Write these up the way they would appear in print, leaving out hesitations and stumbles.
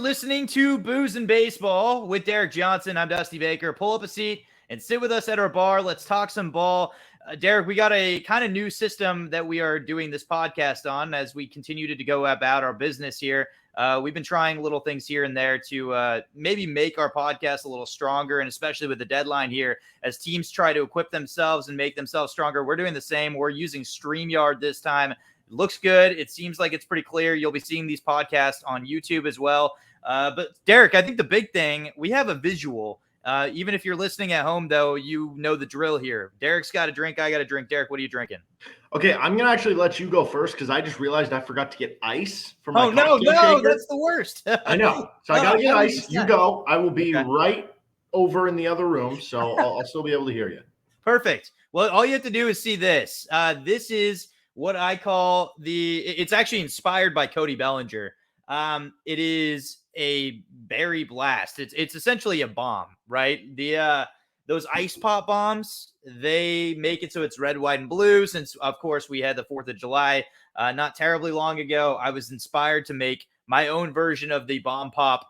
listening to Booze and Baseball with Derek Johnson. I'm Dusty Baker. Pull up a seat and sit with us at our bar. Let's talk some ball. Derek, we got a kind of new system that we are doing this podcast on as we continue to go about our business here. We've been trying little things here and there to maybe make our podcast a little stronger, and especially with the deadline here, as teams try to equip themselves and make themselves stronger. We're doing the same. We're using StreamYard this time. It looks good. It seems like it's pretty clear. You'll be seeing these podcasts on YouTube as well. But Derek, I think the big thing, we have a visual. Even if you're listening at home, though, you know the drill here. Derek's got a drink. I got a drink. Derek, what are you drinking? Okay, I'm going to actually let you go first because I just realized I forgot to get ice for my no, shaker. That's the worst. I know. So I got to get ice. You go. I will be right over in the other room, so I'll still be able to hear you. Perfect. Well, all you have to do is see this. This is what I call it's actually inspired by Cody Bellinger. It is a berry blast. It's essentially a bomb, right? Those ice pop bombs, they make it so it's red, white, and blue. Since of course we had the 4th of July not terribly long ago, I was inspired to make my own version of the bomb pop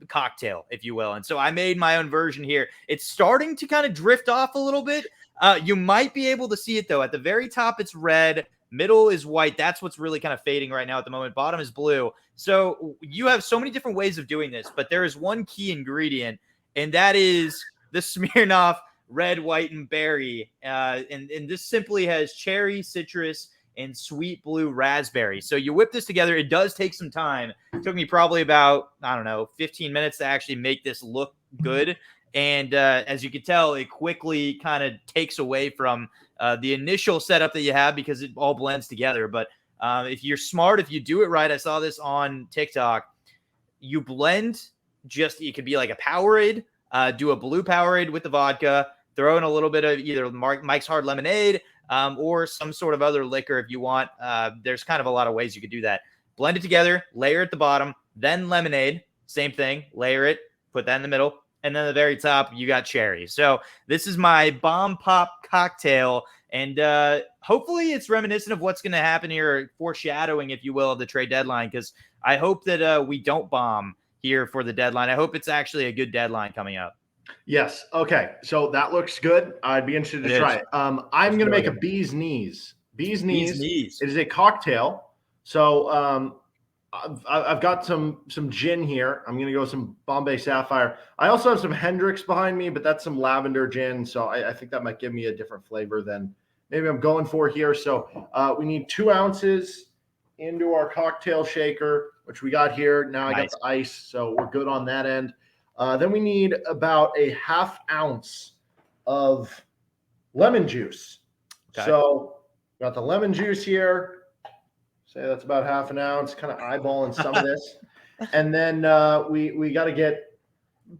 cocktail, if you will. And so I made my own version here. It's starting to kind of drift off a little bit. You might be able to see it though. At the very top, it's red. Middle is white. That's what's really kind of fading right now at the moment. Bottom is blue. So you have so many different ways of doing this, but there is one key ingredient, and that is the Smirnoff red, white, and berry. And this simply has cherry, citrus, and sweet blue raspberry. So you whip this together. It does take some time. It took me probably about, 15 minutes to actually make this look good. And as you can tell, it quickly kind of takes away from the initial setup that you have because it all blends together. But if you're smart, if you do it right, I saw this on TikTok, you blend it could be like a Powerade, do a blue Powerade with the vodka, throw in a little bit of either Mike's Hard Lemonade or some sort of other liquor if you want. There's kind of a lot of ways you could do that. Blend it together, layer at the bottom, then lemonade, same thing, layer it, put that in the middle. And then at the very top, you got cherry. So this is my bomb pop cocktail. And hopefully it's reminiscent of what's going to happen here, foreshadowing, if you will, of the trade deadline. Because I hope that we don't bomb here for the deadline. I hope it's actually a good deadline coming up. Yes. Okay. So that looks good. I'd be interested to try it. I'm going to make a bee's knees. Bee's knees. It is a cocktail. So I've got some gin here. I'm going to go with some Bombay Sapphire. I also have some Hendrix behind me, but that's some lavender gin. So I think that might give me a different flavor than maybe I'm going for here. So we need 2 ounces into our cocktail shaker, which we got here. Now I got the ice, so we're good on that end. Then we need about a ½ ounce of lemon juice. Okay. So got the lemon juice here. Say that's about ½ an ounce, kind of eyeballing some of this. And then we got to get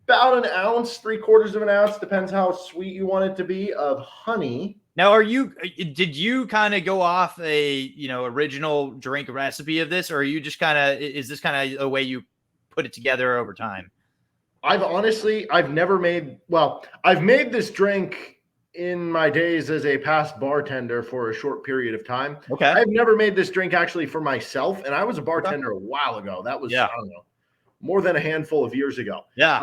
about an ounce, 3/4 of an ounce, depends how sweet you want it to be, of honey. Now, did you kind of go off a, original drink recipe of this, or are you just is this kind of a way you put it together over time? I've made this drink in my days as a past bartender for a short period of time. Okay. I've never made this drink actually for myself, and I was a bartender a while ago. That was, I don't know, more than a handful of years ago. Yeah.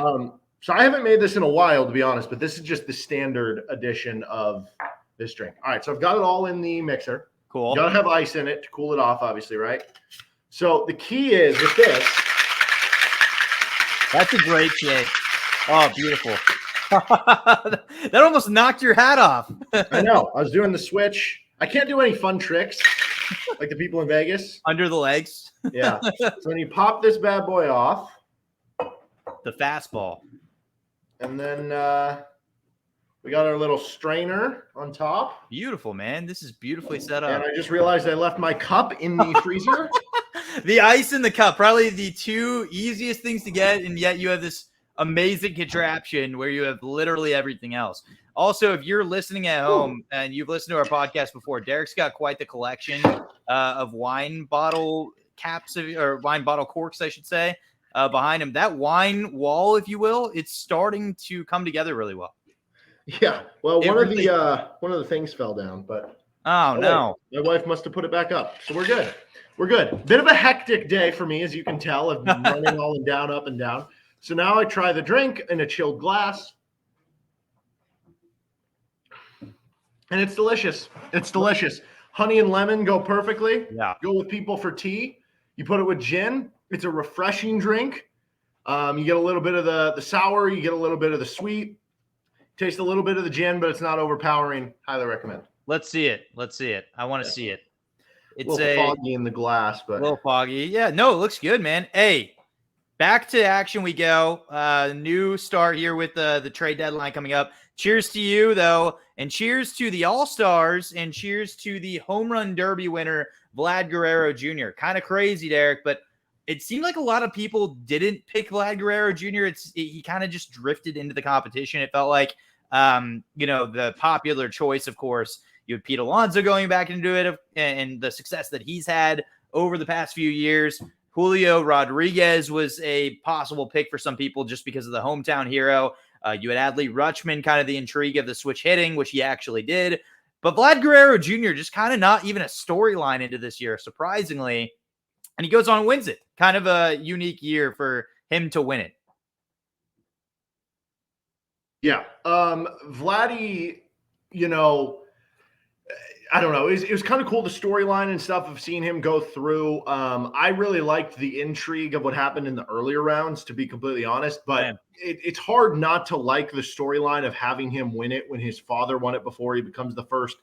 So I haven't made this in a while, to be honest, but this is just the standard edition of this drink. All right, so I've got it all in the mixer. Cool. You gotta have ice in it to cool it off, obviously, right? So the key is with this. That's a great shake. Oh, beautiful. That almost knocked your hat off. I know. I was doing the switch. I can't do any fun tricks like the people in Vegas. Under the legs. Yeah. So when you pop this bad boy off. The fastball. And then we got our little strainer on top. Beautiful, man. This is beautifully set up. And I just realized I left my cup in the freezer. The ice in the cup, probably the 2 easiest things to get, and yet you have this amazing contraption where you have literally everything else. Also, if you're listening at home and you've listened to our podcast before, Derek's got quite the collection of wine bottle caps, or wine bottle corks, I should say, behind him. That wine wall, if you will, it's starting to come together really well. Yeah. Well, one of the things fell down, but oh no, my wife must have put it back up, so we're good. We're good. Bit of a hectic day for me, as you can tell. I've been running all and down, up and down. So now I try the drink in a chilled glass. And it's delicious. It's delicious. Honey and lemon go perfectly. Yeah. Go with people for tea. You put it with gin. It's a refreshing drink. You get a little bit of the sour. You get a little bit of the sweet. Taste a little bit of the gin, but it's not overpowering. Highly recommend. Let's see it. I want to see it. It's a little foggy in the glass, but a little foggy. Yeah, no, it looks good, man. Hey, back to action we go. New start here with the trade deadline coming up. Cheers to you, though, and cheers to the All-Stars, and cheers to the Home Run Derby winner, Vlad Guerrero Jr. Kind of crazy, Derek, but it seemed like a lot of people didn't pick Vlad Guerrero Jr. He kind of just drifted into the competition. It felt like, the popular choice, of course, you had Pete Alonso going back into it, and the success that he's had over the past few years. Julio Rodriguez was a possible pick for some people just because of the hometown hero. You had Adley Rutschman, kind of the intrigue of the switch hitting, which he actually did. But Vlad Guerrero Jr. just kind of not even a storyline into this year, surprisingly. And he goes on and wins it. Kind of a unique year for him to win it. Yeah. Vladdy, I don't know. It was kind of cool, the storyline and stuff of seeing him go through. I really liked the intrigue of what happened in the earlier rounds, to be completely honest. But it's hard not to like the storyline of having him win it when his father won it before he becomes the first,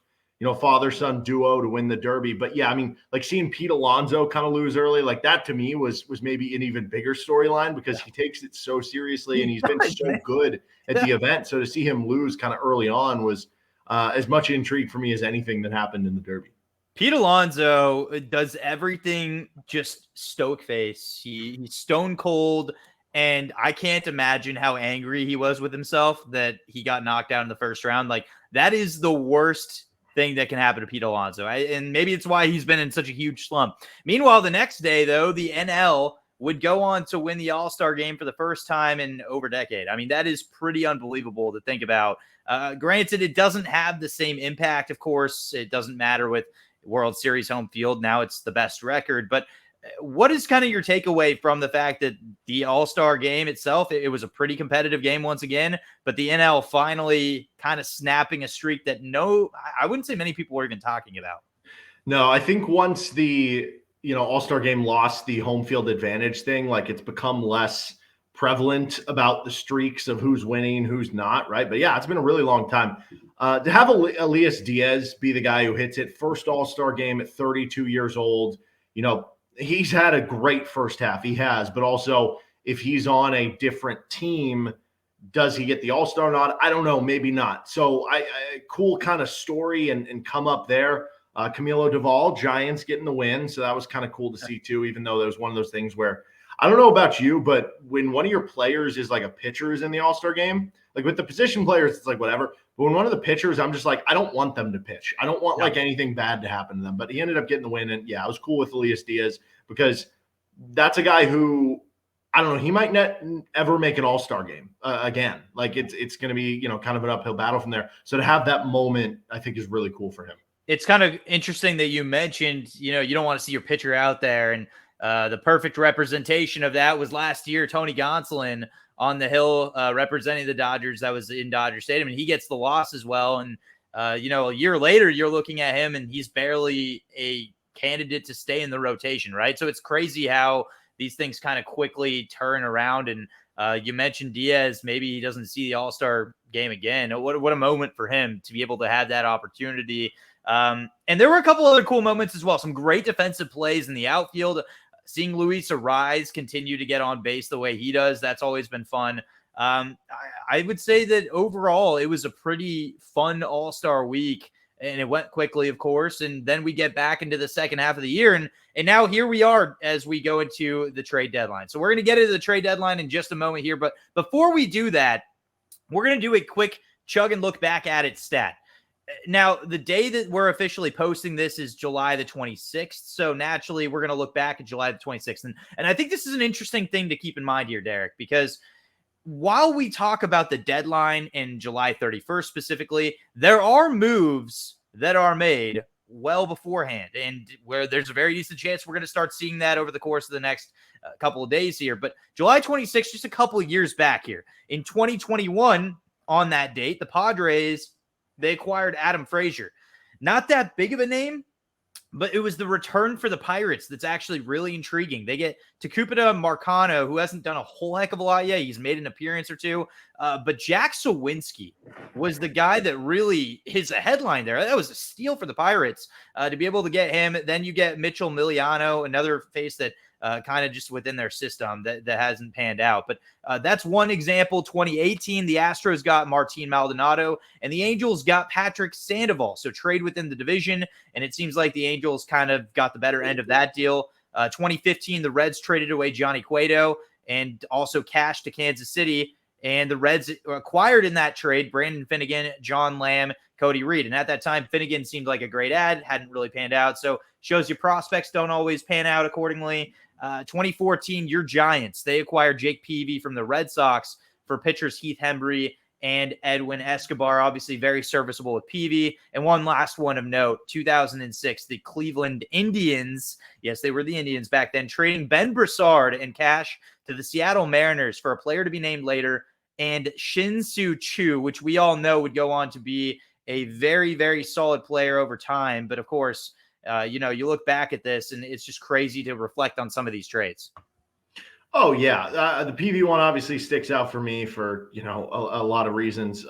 father-son duo to win the Derby. But yeah, I mean, like seeing Pete Alonso kind of lose early, like that to me was maybe an even bigger storyline because he takes it so seriously and he's been so good at the event. So to see him lose kind of early on was as much intrigue for me as anything that happened in the Derby. Pete Alonso does everything just stoic face. He's stone cold, and I can't imagine how angry he was with himself that he got knocked out in the first round. Like, that is the worst thing that can happen to Pete Alonso. And maybe it's why he's been in such a huge slump. Meanwhile, the next day, though, the NL would go on to win the All-Star game for the first time in over a decade. I mean, that is pretty unbelievable to think about. Granted, it doesn't have the same impact, of course. It doesn't matter with World Series home field. Now it's the best record. But what is kind of your takeaway from the fact that the All-Star game itself, it was a pretty competitive game once again, but the NL finally kind of snapping a streak that I wouldn't say many people were even talking about. No, I think once the All-Star game lost the home field advantage thing, like it's become less prevalent about the streaks of who's winning, who's not, right? But yeah, it's been a really long time. To have Elias Diaz be the guy who hits it, first All-Star game at 32 years old, he's had a great first half. He has, but also if he's on a different team, does he get the All-Star nod? I don't know, maybe not. So cool kind of story and come up there. Camilo Doval, Giants getting the win. So that was kind of cool to see too, even though there was one of those things where I don't know about you, but when one of your players is like a pitcher is in the All-Star game, like with the position players, it's like whatever. But when one of the pitchers, I'm just like, I don't want them to pitch. I don't want like anything bad to happen to them. But he ended up getting the win. And yeah, I was cool with Elias Diaz because that's a guy who, I don't know, he might not ever make an All-Star game again. Like it's going to be, kind of an uphill battle from there. So to have that moment, I think is really cool for him. It's kind of interesting that you mentioned, you don't want to see your pitcher out there. And the perfect representation of that was last year, Tony Gonsolin on the hill representing the Dodgers. That was in Dodger Stadium, and he gets the loss as well. And, a year later, you're looking at him, and he's barely a candidate to stay in the rotation, right? So it's crazy how these things kind of quickly turn around. And you mentioned Diaz, maybe he doesn't see the All-Star game again. What a moment for him to be able to have that opportunity. And there were a couple other cool moments as well. Some great defensive plays in the outfield. Seeing Luis Ariz continue to get on base the way he does, that's always been fun. I would say that overall, it was a pretty fun All-Star week, and it went quickly, of course. And then we get back into the second half of the year, and now here we are as we go into the trade deadline. So we're going to get into the trade deadline in just a moment here. But before we do that, we're going to do a quick chug and look back at it stat. Now, the day that we're officially posting this is July the 26th. So naturally, we're going to look back at July the 26th. And I think this is an interesting thing to keep in mind here, Derek, because while we talk about the deadline in July 31st specifically, there are moves that are made well beforehand, and where there's a very decent chance we're going to start seeing that over the course of the next couple of days here. But July 26th, just a couple of years back here, in 2021, on that date, the Padres, they acquired Adam Frazier. Not that big of a name, but it was the return for the Pirates that's actually really intriguing. They get Tucupita Marcano, who hasn't done a whole heck of a lot yet. He's made an appearance or two. But Jack Sawinski was the guy that really is a headline there. That was a steal for the Pirates to be able to get him. Then you get Mitchell Miliano, another face that kind of just within their system that hasn't panned out. But that's one example. 2018, the Astros got Martin Maldonado, and the Angels got Patrick Sandoval. So trade within the division, and it seems like the Angels kind of got the better end of that deal. 2015, the Reds traded away Johnny Cueto and also cash to Kansas City. And the Reds acquired in that trade Brandon Finnegan, John Lamb, Cody Reed. And at that time, Finnegan seemed like a great ad, hadn't really panned out. So shows you prospects don't always pan out accordingly. 2014, your Giants, they acquired Jake Peavy from the Red Sox for pitchers Heath Hembree and Edwin Escobar, obviously very serviceable with Peavy. And one last one of note, 2006, the Cleveland Indians, yes, they were the Indians back then, trading Ben Broussard and cash to the Seattle Mariners for a player to be named later, and Shin-Soo Choo, which we all know would go on to be a very, very solid player over time. But of course, you look back at this and it's just crazy to reflect on some of these trades. Oh, yeah. The PV one obviously sticks out for me for, a lot of reasons.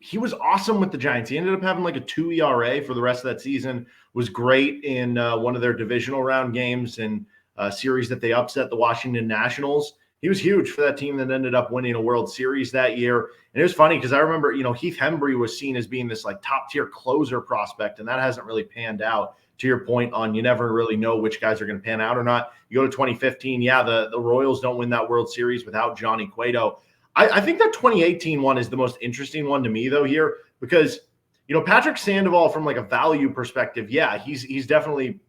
He was awesome with the Giants. He ended up having like a 2 ERA for the rest of that season, was great in one of their divisional round games and a series that they upset the Washington Nationals. He was huge for that team that ended up winning a World Series that year. And it was funny because I remember, Heath Hembree was seen as being this like top tier closer prospect, and that hasn't really panned out. To your point on you never really know which guys are going to pan out or not. You go to 2015, the Royals don't win that World Series without Johnny Cueto. I think that 2018 one is the most interesting one to me, though, here, because, Patrick Sandoval from like a value perspective, he's definitely,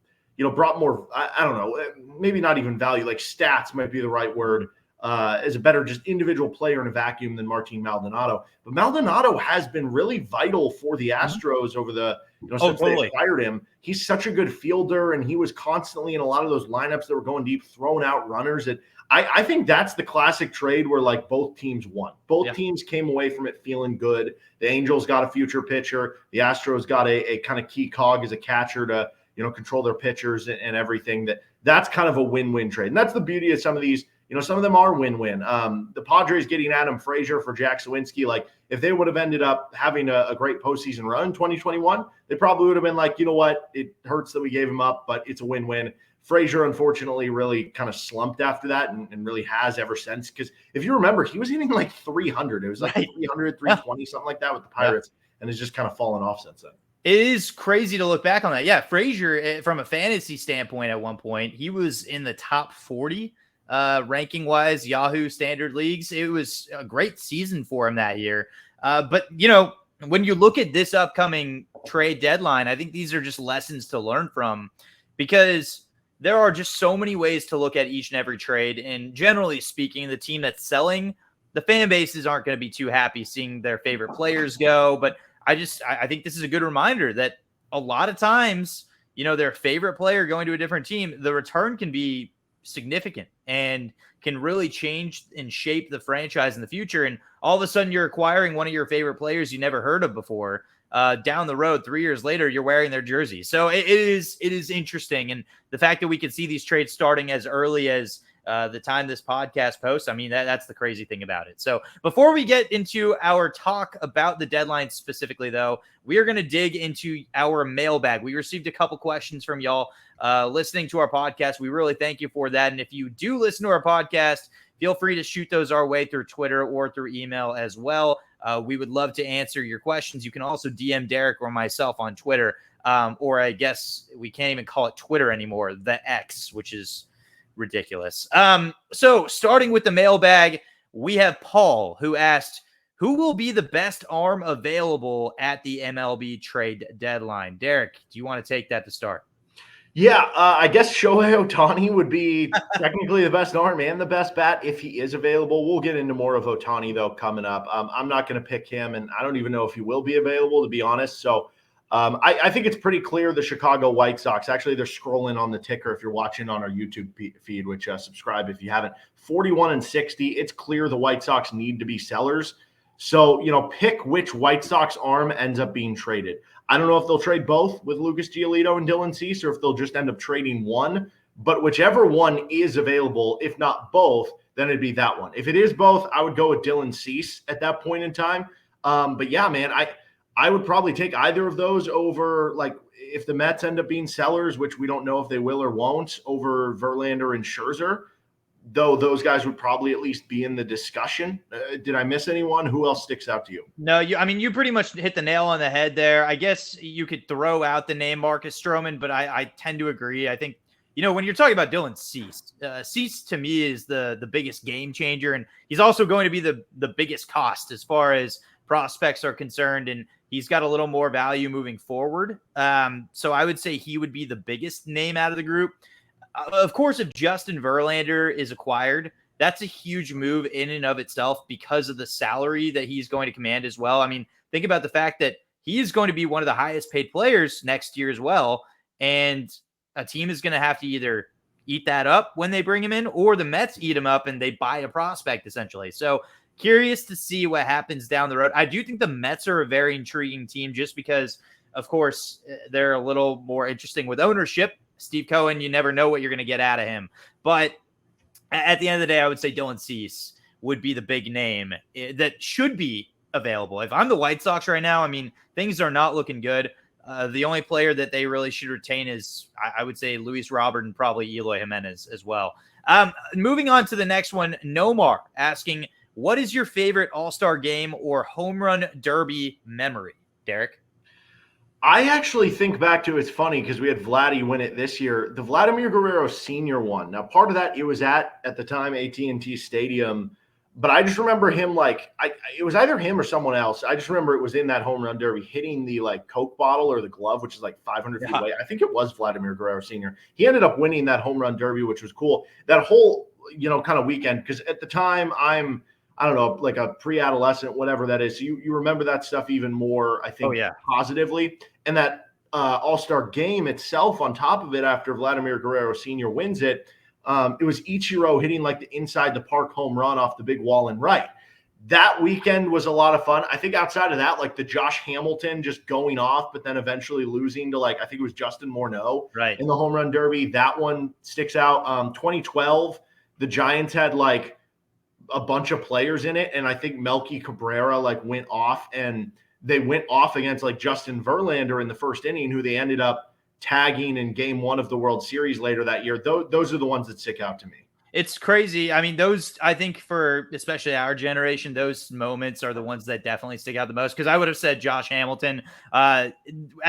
brought more, I don't know, maybe not even value, like stats might be the right word, as a better just individual player in a vacuum than Martin Maldonado. But Maldonado has been really vital for the Astros over the, since they acquired him. He's such a good fielder, and he was constantly in a lot of those lineups that were going deep, throwing out runners. I think that's the classic trade where like both teams won. Both teams came away from it feeling good. The Angels got a future pitcher. The Astros got a kind of key cog as a catcher to, control their pitchers and everything. That's kind of a win-win trade. And that's the beauty of some of these. Some of them are win-win. The Padres getting Adam Frazier for Jack Sawinski, like if they would have ended up having a great postseason run in 2021, they probably would have been like, you know what, it hurts that we gave him up, but it's a win-win. Frazier, unfortunately, really kind of slumped after that and really has ever since. Because if you remember, he was hitting like 300. It was like 300, 320, something like that with the Pirates, and it's just kind of fallen off since then. It is crazy to look back on that. Yeah, Frazier, from a fantasy standpoint at one point, he was in the top 40 ranking wise, Yahoo standard leagues. It was a great season for him that year. But when you look at this upcoming trade deadline, I think these are just lessons to learn from, because there are just so many ways to look at each and every trade. And generally speaking, the team that's selling, the fan bases aren't going to be too happy seeing their favorite players go. But I think this is a good reminder that a lot of times, their favorite player going to a different team, the return can be significant and can really change and shape the franchise in the future. And all of a sudden you're acquiring one of your favorite players you never heard of before. Down the road, 3 years later, you're wearing their jersey. So it is interesting. And the fact that we can see these trades starting as early as the time this podcast posts, I mean, that's the crazy thing about it. So before we get into our talk about the deadline specifically, though, we are going to dig into our mailbag. We received a couple questions from y'all listening to our podcast. We really thank you for that. And if you do listen to our podcast, feel free to shoot those our way through Twitter or through email as well. We would love to answer your questions. You can also DM Derek or myself on Twitter, or I guess we can't even call it Twitter anymore, the X, which is ridiculous. So starting with the mailbag, we have Paul, who asked, who will be the best arm available at the MLB trade deadline? Derek, do you want to take that to start? Yeah, I guess Shohei Ohtani would be technically the best arm and the best bat if he is available. We'll get into more of Ohtani, though, coming up. I'm not going to pick him, and I don't even know if he will be available, to be honest. So I think it's pretty clear the Chicago White Sox, actually they're scrolling on the ticker if you're watching on our YouTube feed, which subscribe if you haven't, 41-60. It's clear the White Sox need to be sellers. So, pick which White Sox arm ends up being traded. I don't know if they'll trade both with Lucas Giolito and Dylan Cease, or if they'll just end up trading one. But whichever one is available, if not both, then it'd be that one. If it is both, I would go with Dylan Cease at that point in time. But yeah, man, I would probably take either of those over, like, if the Mets end up being sellers, which we don't know if they will or won't, over Verlander and Scherzer, though those guys would probably at least be in the discussion. Did I miss anyone? Who else sticks out to you? No, you pretty much hit the nail on the head there. I guess you could throw out the name Marcus Stroman, but I tend to agree. I think, when you're talking about Dylan Cease, Cease to me is the biggest game changer, and he's also going to be the biggest cost as far as prospects are concerned, and he's got a little more value moving forward. So I would say he would be the biggest name out of the group. Of course, if Justin Verlander is acquired, that's a huge move in and of itself because of the salary that he's going to command as well. I mean, think about the fact that he is going to be one of the highest paid players next year as well. And a team is going to have to either eat that up when they bring him in, or the Mets eat him up and they buy a prospect essentially. So curious to see what happens down the road. I do think the Mets are a very intriguing team just because, of course, they're a little more interesting with ownership. Steve Cohen, you never know what you're going to get out of him. But at the end of the day, I would say Dylan Cease would be the big name that should be available. If I'm the White Sox right now, I mean, things are not looking good. The only player that they really should retain is, I would say, Luis Robert and probably Eloy Jimenez as well. Moving on to the next one, Nomar asking, what is your favorite All-Star game or home run derby memory, Derek? I actually think back to, it's funny because we had Vladdy win it this year, the Vladimir Guerrero Sr. one. Now, part of that, it was at the time, AT&T Stadium, but I just remember him, it was either him or someone else. I just remember it was in that home run derby, hitting the, Coke bottle or the glove, which is 500 feet away. I think it was Vladimir Guerrero Sr. He ended up winning that home run derby, which was cool. That whole, kind of weekend, because at the time, I don't know, like a pre-adolescent, whatever that is. So you remember that stuff even more, I think, positively. And that All-Star game itself, on top of it, after Vladimir Guerrero Sr. wins it, it was Ichiro hitting the inside the park home run off the big wall and right. That weekend was a lot of fun. I think outside of that, the Josh Hamilton just going off, but then eventually losing to I think it was Justin Morneau in the home run derby. That one sticks out. 2012, the Giants had a bunch of players in it, and I think Melky Cabrera went off, and they went off against Justin Verlander in the first inning, who they ended up tagging in game one of the World Series later that year. Those are the ones that stick out to me. It's crazy. I mean, those, I think for especially our generation, those moments are the ones that definitely stick out the most. Because I would have said Josh Hamilton. At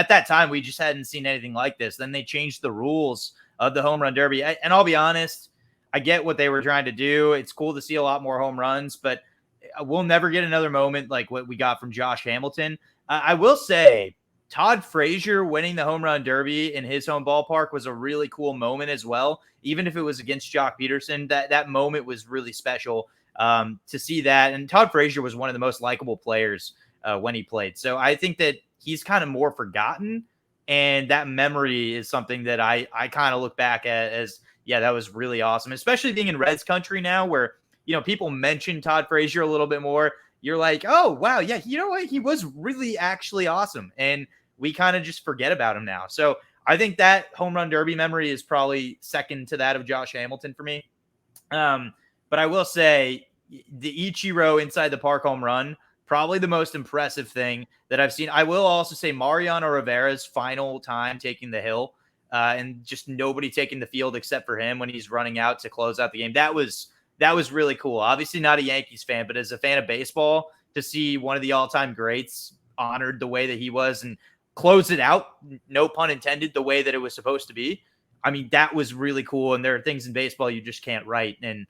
that time, we just hadn't seen anything like this. Then they changed the rules of the home run derby. And I'll be honest, I get what they were trying to do. It's cool to see a lot more home runs, but we'll never get another moment like what we got from Josh Hamilton. I will say Todd Frazier winning the home run derby in his home ballpark was a really cool moment as well. Even if it was against Jock Peterson, that moment was really special to see that. And Todd Frazier was one of the most likable players when he played. So I think that he's kind of more forgotten. And that memory is something that I kind of look back at as, yeah, that was really awesome, especially being in Reds country now where, people mention Todd Frazier a little bit more. You're like, oh, wow, yeah, you know what? He was really actually awesome. And we kind of just forget about him now. So I think that home run derby memory is probably second to that of Josh Hamilton for me. But I will say the Ichiro inside the park home run, probably the most impressive thing that I've seen. I will also say Mariano Rivera's final time taking the hill and just nobody taking the field except for him when he's running out to close out the game. That was really cool. Obviously not a Yankees fan, but as a fan of baseball, to see one of the all-time greats honored the way that he was and close it out, no pun intended, the way that it was supposed to be. I mean, that was really cool. And there are things in baseball you just can't write. And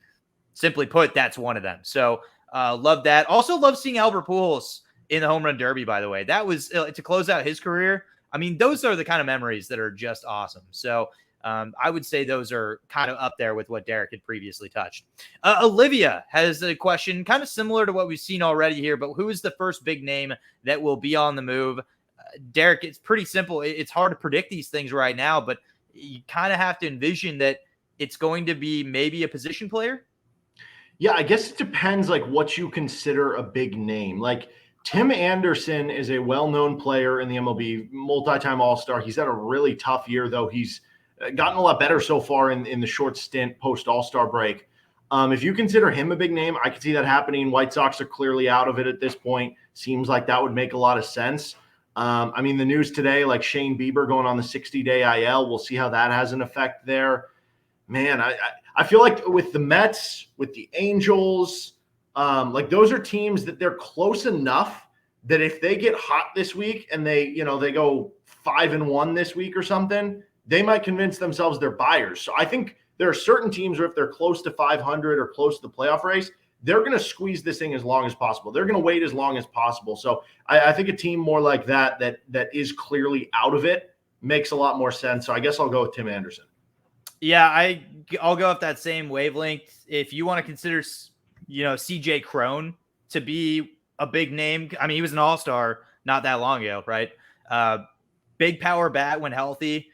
simply put, that's one of them. So love that. Also love seeing Albert Pujols in the home run derby, by the way. That was to close out his career. I mean, those are the kind of memories that are just awesome. So I would say those are kind of up there with what Derek had previously touched. Olivia has a question kind of similar to what we've seen already here, but who is the first big name that will be on the move? Derek, it's pretty simple. It's hard to predict these things right now, but you kind of have to envision that it's going to be maybe a position player. Yeah, I guess it depends like what you consider a big name. Like Tim Anderson is a well-known player in the MLB, multi-time All-Star. He's had a really tough year, though. He's gotten a lot better so far in the short stint post All-Star break. If you consider him a big name, I could see that happening. White Sox are clearly out of it at this point. Seems like that would make a lot of sense. I mean, the news today, like Shane Bieber going on the 60-day IL, we'll see how that has an effect there. Man, I feel like with the Mets, with the Angels, like those are teams that they're close enough that if they get hot this week and they go 5-1 this week or something, they might convince themselves they're buyers. So I think there are certain teams where if they're close to 500 or close to the playoff race, they're going to squeeze this thing as long as possible. They're going to wait as long as possible. So I think a team more like that is clearly out of it makes a lot more sense. So I guess I'll go with Tim Anderson. Yeah, I'll go with that same wavelength. If you want to consider, CJ Cron to be a big name, I mean, he was an all-star not that long ago, right? Big power bat when healthy.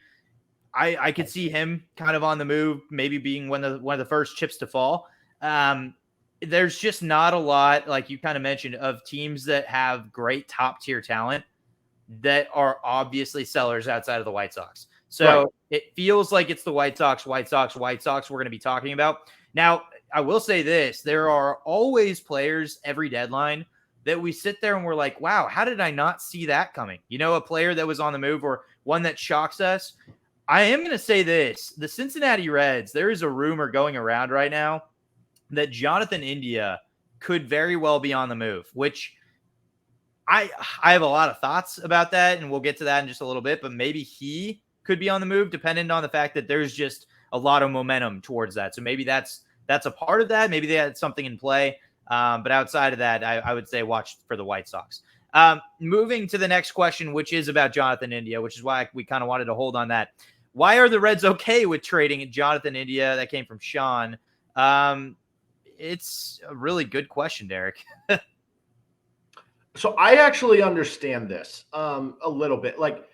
I could see him kind of on the move, maybe being one of the first chips to fall. There's just not a lot, like you kind of mentioned, of teams that have great top-tier talent that are obviously sellers outside of the White Sox. So right. It feels like it's the White Sox we're going to be talking about. Now, I will say this. There are always players every deadline that we sit there and we're like, wow, how did I not see that coming? A player that was on the move or one that shocks us. I am going to say this. The Cincinnati Reds, there is a rumor going around right now that Jonathan India could very well be on the move, which I have a lot of thoughts about that, and we'll get to that in just a little bit, but maybe he could be on the move, depending on the fact that there's just a lot of momentum towards that. So maybe that's a part of that. Maybe they had something in play. But outside of that, I would say watch for the White Sox. Moving to the next question, which is about Jonathan India, which is why we kind of wanted to hold on that. Why are the Reds okay with trading Jonathan India? That came from Sean. It's a really good question, Derek. So I actually understand this a little bit. Like,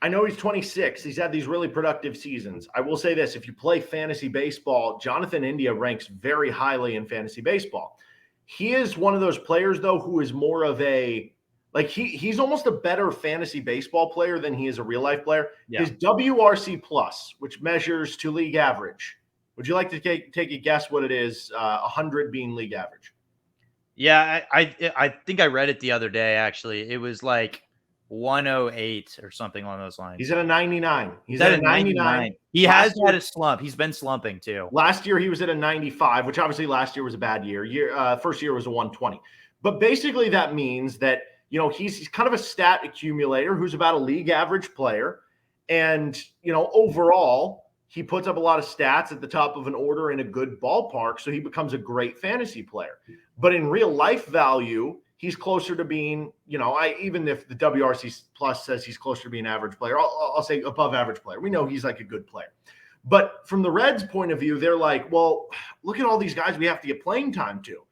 I know he's 26. He's had these really productive seasons. I will say this. If you play fantasy baseball, Jonathan India ranks very highly in fantasy baseball. He is one of those players, though, who is more of a – like he's almost a better fantasy baseball player than he is a real-life player. Yeah. His WRC+, which measures to league average. Would you like to take a guess what it is, 100 being league average? Yeah, I think I read it the other day, actually. It was like 108 or something along those lines. He's at a 99. He's at a 99. He has had a slump. He's been slumping too. Last year he was at a 95, which obviously last year was a bad year. First year was a 120. But basically that means that, he's kind of a stat accumulator who's about a league average player. And, overall, he puts up a lot of stats at the top of an order in a good ballpark, so he becomes a great fantasy player. But in real life value, he's closer to being, even if the WRC plus says he's closer to being an average player, I'll say above average player. We know he's like a good player. But from the Reds' point of view, they're like, well, look at all these guys we have to get playing time to.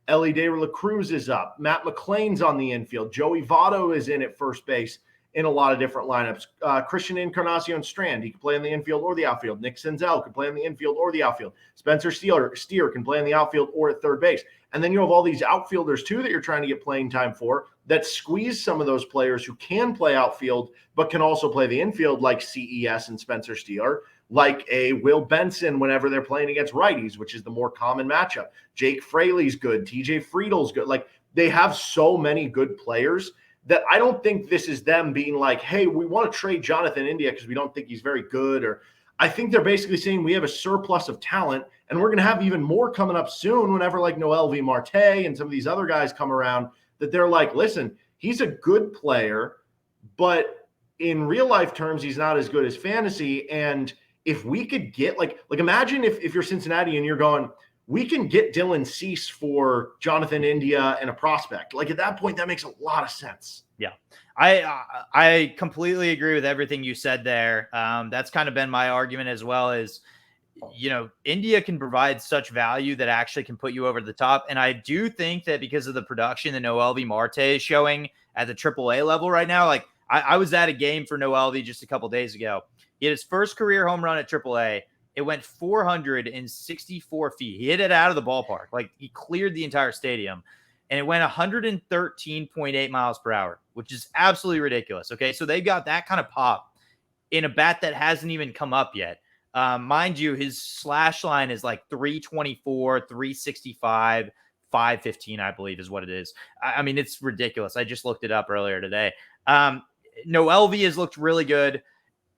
Ellie De La Cruz is up. Matt McClain's on the infield. Joey Votto is in at first base in a lot of different lineups. Christian Encarnacion Strand, he can play in the infield or the outfield. Nick Senzel can play in the infield or the outfield. Spencer Steer can play in the outfield or at third base. And then you have all these outfielders, too, that you're trying to get playing time for that squeeze some of those players who can play outfield but can also play the infield, like CES and Spencer Steer, like a Will Benson whenever they're playing against righties, which is the more common matchup. Jake Fraley's good. TJ Friedel's good. Like, they have so many good players that I don't think this is them being like, hey, we want to trade Jonathan India because we don't think he's very good. Or I think they're basically saying we have a surplus of talent and we're going to have even more coming up soon whenever like Noel V. Marte and some of these other guys come around, that they're like, listen, he's a good player, but in real life terms, he's not as good as fantasy. And if we could get like imagine if you're Cincinnati and you're going, we can get Dylan Cease for Jonathan India and a prospect. Like at that point, that makes a lot of sense. Yeah, I completely agree with everything you said there. That's kind of been my argument as well. Is India can provide such value that actually can put you over the top. And I do think that because of the production that Noel V. Marte is showing at the AAA level right now, like I was at a game for Noelvi just a couple days ago. He had his first career home run at AAA. It went 464 feet. He hit it out of the ballpark. Like, he cleared the entire stadium. And it went 113.8 miles per hour, which is absolutely ridiculous. Okay, so they got that kind of pop in a bat that hasn't even come up yet. Mind you, his slash line is like 324, 365, 515, I believe is what it is. I mean, it's ridiculous. I just looked it up earlier today. Noelvi has looked really good.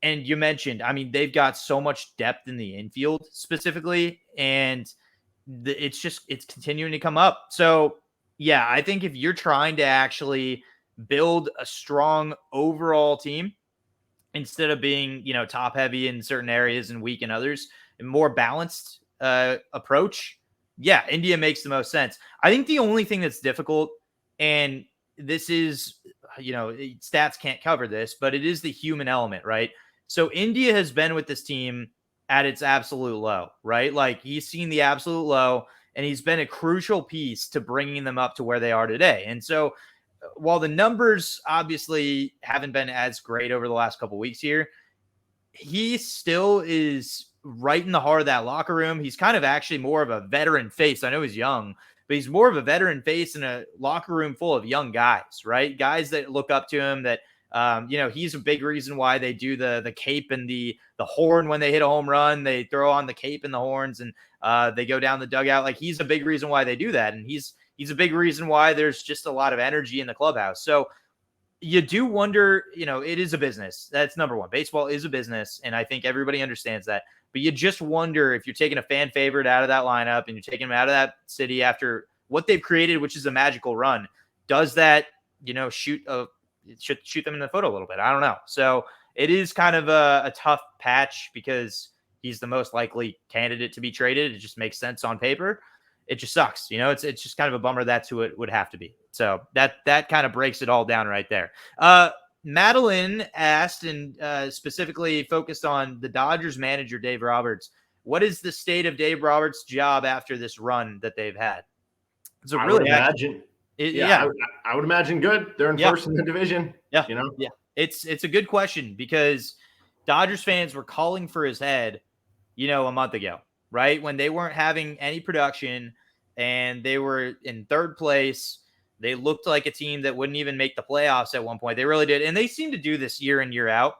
And you mentioned, I mean, they've got so much depth in the infield specifically, and it's continuing to come up. So, yeah, I think if you're trying to actually build a strong overall team, instead of being, top heavy in certain areas and weak in others, a more balanced approach, yeah, India makes the most sense. I think the only thing that's difficult, and this is, stats can't cover this, but it is the human element, right? So India has been with this team at its absolute low, right? Like, he's seen the absolute low, and he's been a crucial piece to bringing them up to where they are today. And so while the numbers obviously haven't been as great over the last couple of weeks here, he still is right in the heart of that locker room. He's kind of actually more of a veteran face. I know he's young, but he's more of a veteran face in a locker room full of young guys, right? Guys that look up to him, that, he's a big reason why they do the cape and the horn when they hit a home run. They throw on the cape and the horns, and they go down the dugout. Like, he's a big reason why they do that. And he's a big reason why there's just a lot of energy in the clubhouse. So you do wonder, it is a business. That's number one. Baseball is a business, and I think everybody understands that. But you just wonder, if you're taking a fan favorite out of that lineup and you're taking them out of that city after what they've created, which is a magical run, does that, shoot them in the foot a little bit? I don't know. So it is kind of a tough patch, because he's the most likely candidate to be traded. It just makes sense on paper. It just sucks. It's just kind of a bummer that's who it would have to be. So that kind of breaks it all down right there. Madeline asked, and specifically focused on the Dodgers manager, Dave Roberts. What is the state of Dave Roberts' job after this run that they've had? So I would imagine. Yeah. I would imagine good. They're in first in the division. Yeah. Yeah. It's a good question, because Dodgers fans were calling for his head, a month ago, right? When they weren't having any production and they were in third place. They looked like a team that wouldn't even make the playoffs at one point. They really did. And they seem to do this year in, year out,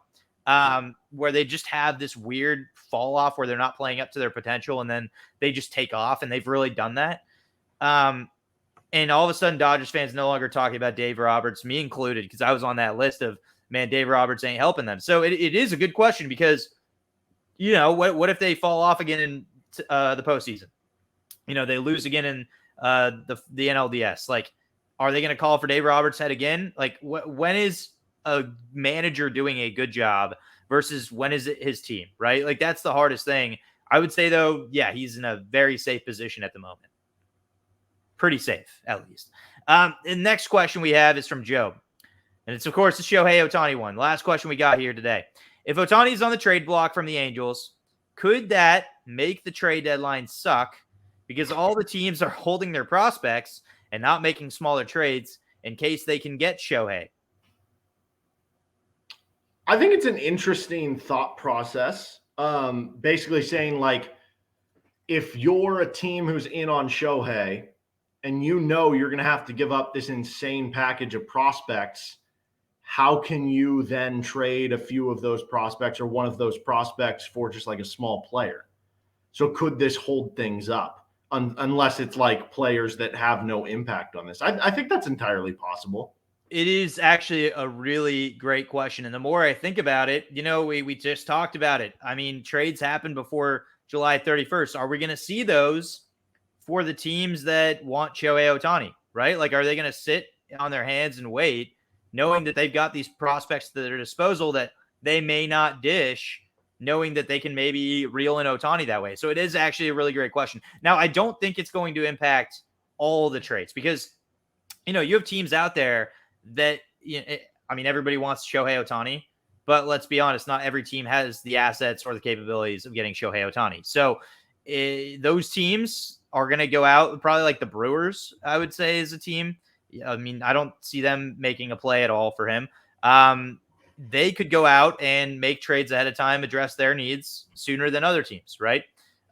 where they just have this weird fall off where they're not playing up to their potential, and then they just take off, and they've really done that. And all of a sudden, Dodgers fans no longer talking about Dave Roberts, me included, because I was on that list of, man, Dave Roberts ain't helping them. So it is a good question, because, what if they fall off again in the postseason? They lose again in the NLDS. Like, are they going to call for Dave Roberts' head again? Like, when is a manager doing a good job versus when is it his team, right? Like, that's the hardest thing. I would say, though, yeah, he's in a very safe position at the moment. Pretty safe, at least. The next question we have is from Joe. And it's, of course, the Shohei Ohtani one. Last question we got here today. If Ohtani's on the trade block from the Angels, could that make the trade deadline suck, because all the teams are holding their prospects and not making smaller trades in case they can get Shohei? I think it's an interesting thought process. Basically saying, like, if you're a team who's in on Shohei and you're going to have to give up this insane package of prospects, how can you then trade a few of those prospects or one of those prospects for just like a small player? So could this hold things up? Unless it's like players that have no impact on this. I think that's entirely possible. It is actually a really great question. And the more I think about it, we just talked about it. I mean, trades happen before July 31st. Are we going to see those for the teams that want Shohei Ohtani, right? Like, are they going to sit on their hands and wait, knowing that they've got these prospects at their disposal that they may not dish, knowing that they can maybe reel in Ohtani that way? So it is actually a really great question. Now, I don't think it's going to impact all the trades, because, you have teams out there that, everybody wants Shohei Ohtani, but let's be honest, not every team has the assets or the capabilities of getting Shohei Ohtani. So those teams are going to go out, probably like the Brewers, I would say, is a team. I don't see them making a play at all for him. they could go out and make trades ahead of time, address their needs sooner than other teams, right?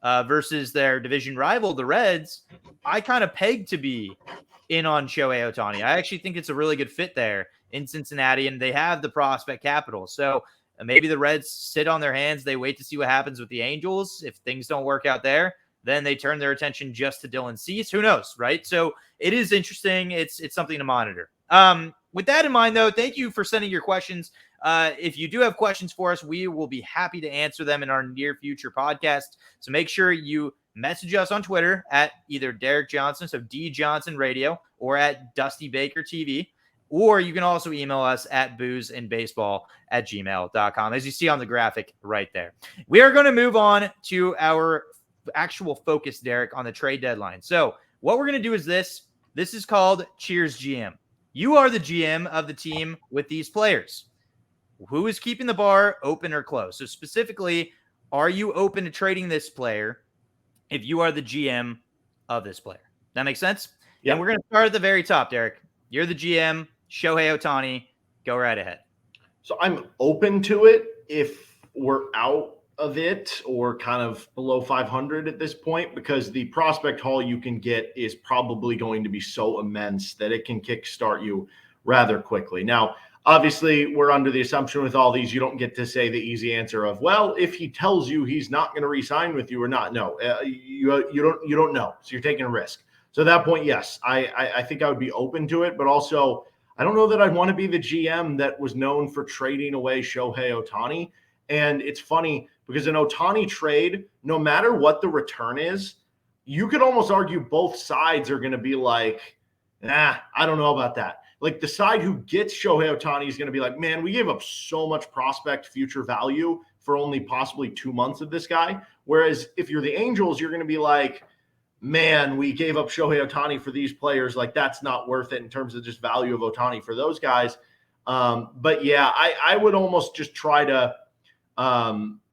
Versus their division rival, the Reds, I kind of pegged to be in on Shohei Ohtani. I actually think it's a really good fit there in Cincinnati, and they have the prospect capital. So maybe the Reds sit on their hands. They wait to see what happens with the Angels. If things don't work out there, then they turn their attention just to Dylan Cease. Who knows, right? So it is interesting. It's something to monitor. With that in mind, though, thank you for sending your questions. If you do have questions for us, we will be happy to answer them in our near future podcast. So make sure you message us on Twitter at either Derek Johnson, so D Johnson Radio, or at Dusty Baker TV. Or you can also email us at boozeandbaseball@gmail.com, as you see on the graphic right there. We are going to move on to our actual focus, Derek, on the trade deadline. So what we're going to do is this. This is called Cheers GM. You are the GM of the team with these players. Who is keeping the bar open or closed? So specifically, are you open to trading this player if you are the GM of this player? That makes sense? Yeah. And we're going to start at the very top, Derek. You're the GM, Shohei Ohtani. Go right ahead. So I'm open to it if we're out of it or kind of below 500 at this point, because the prospect haul you can get is probably going to be so immense that it can kickstart you rather quickly. Now, obviously, we're under the assumption with all these, you don't get to say the easy answer of, well, if he tells you he's not going to re-sign with you or not. No, you don't know. So you're taking a risk. So at that point, yes, I think I would be open to it, but also I don't know that I'd want to be the GM that was known for trading away Shohei Ohtani. And it's funny because an Ohtani trade, no matter what the return is, you could almost argue both sides are going to be like, I don't know about that. Like the side who gets Shohei Ohtani is going to be like, man, we gave up so much prospect future value for only possibly 2 months of this guy. Whereas if you're the Angels, you're going to be like, man, we gave up Shohei Ohtani for these players. Like that's not worth it in terms of just value of Ohtani for those guys. But yeah, I would almost just try to,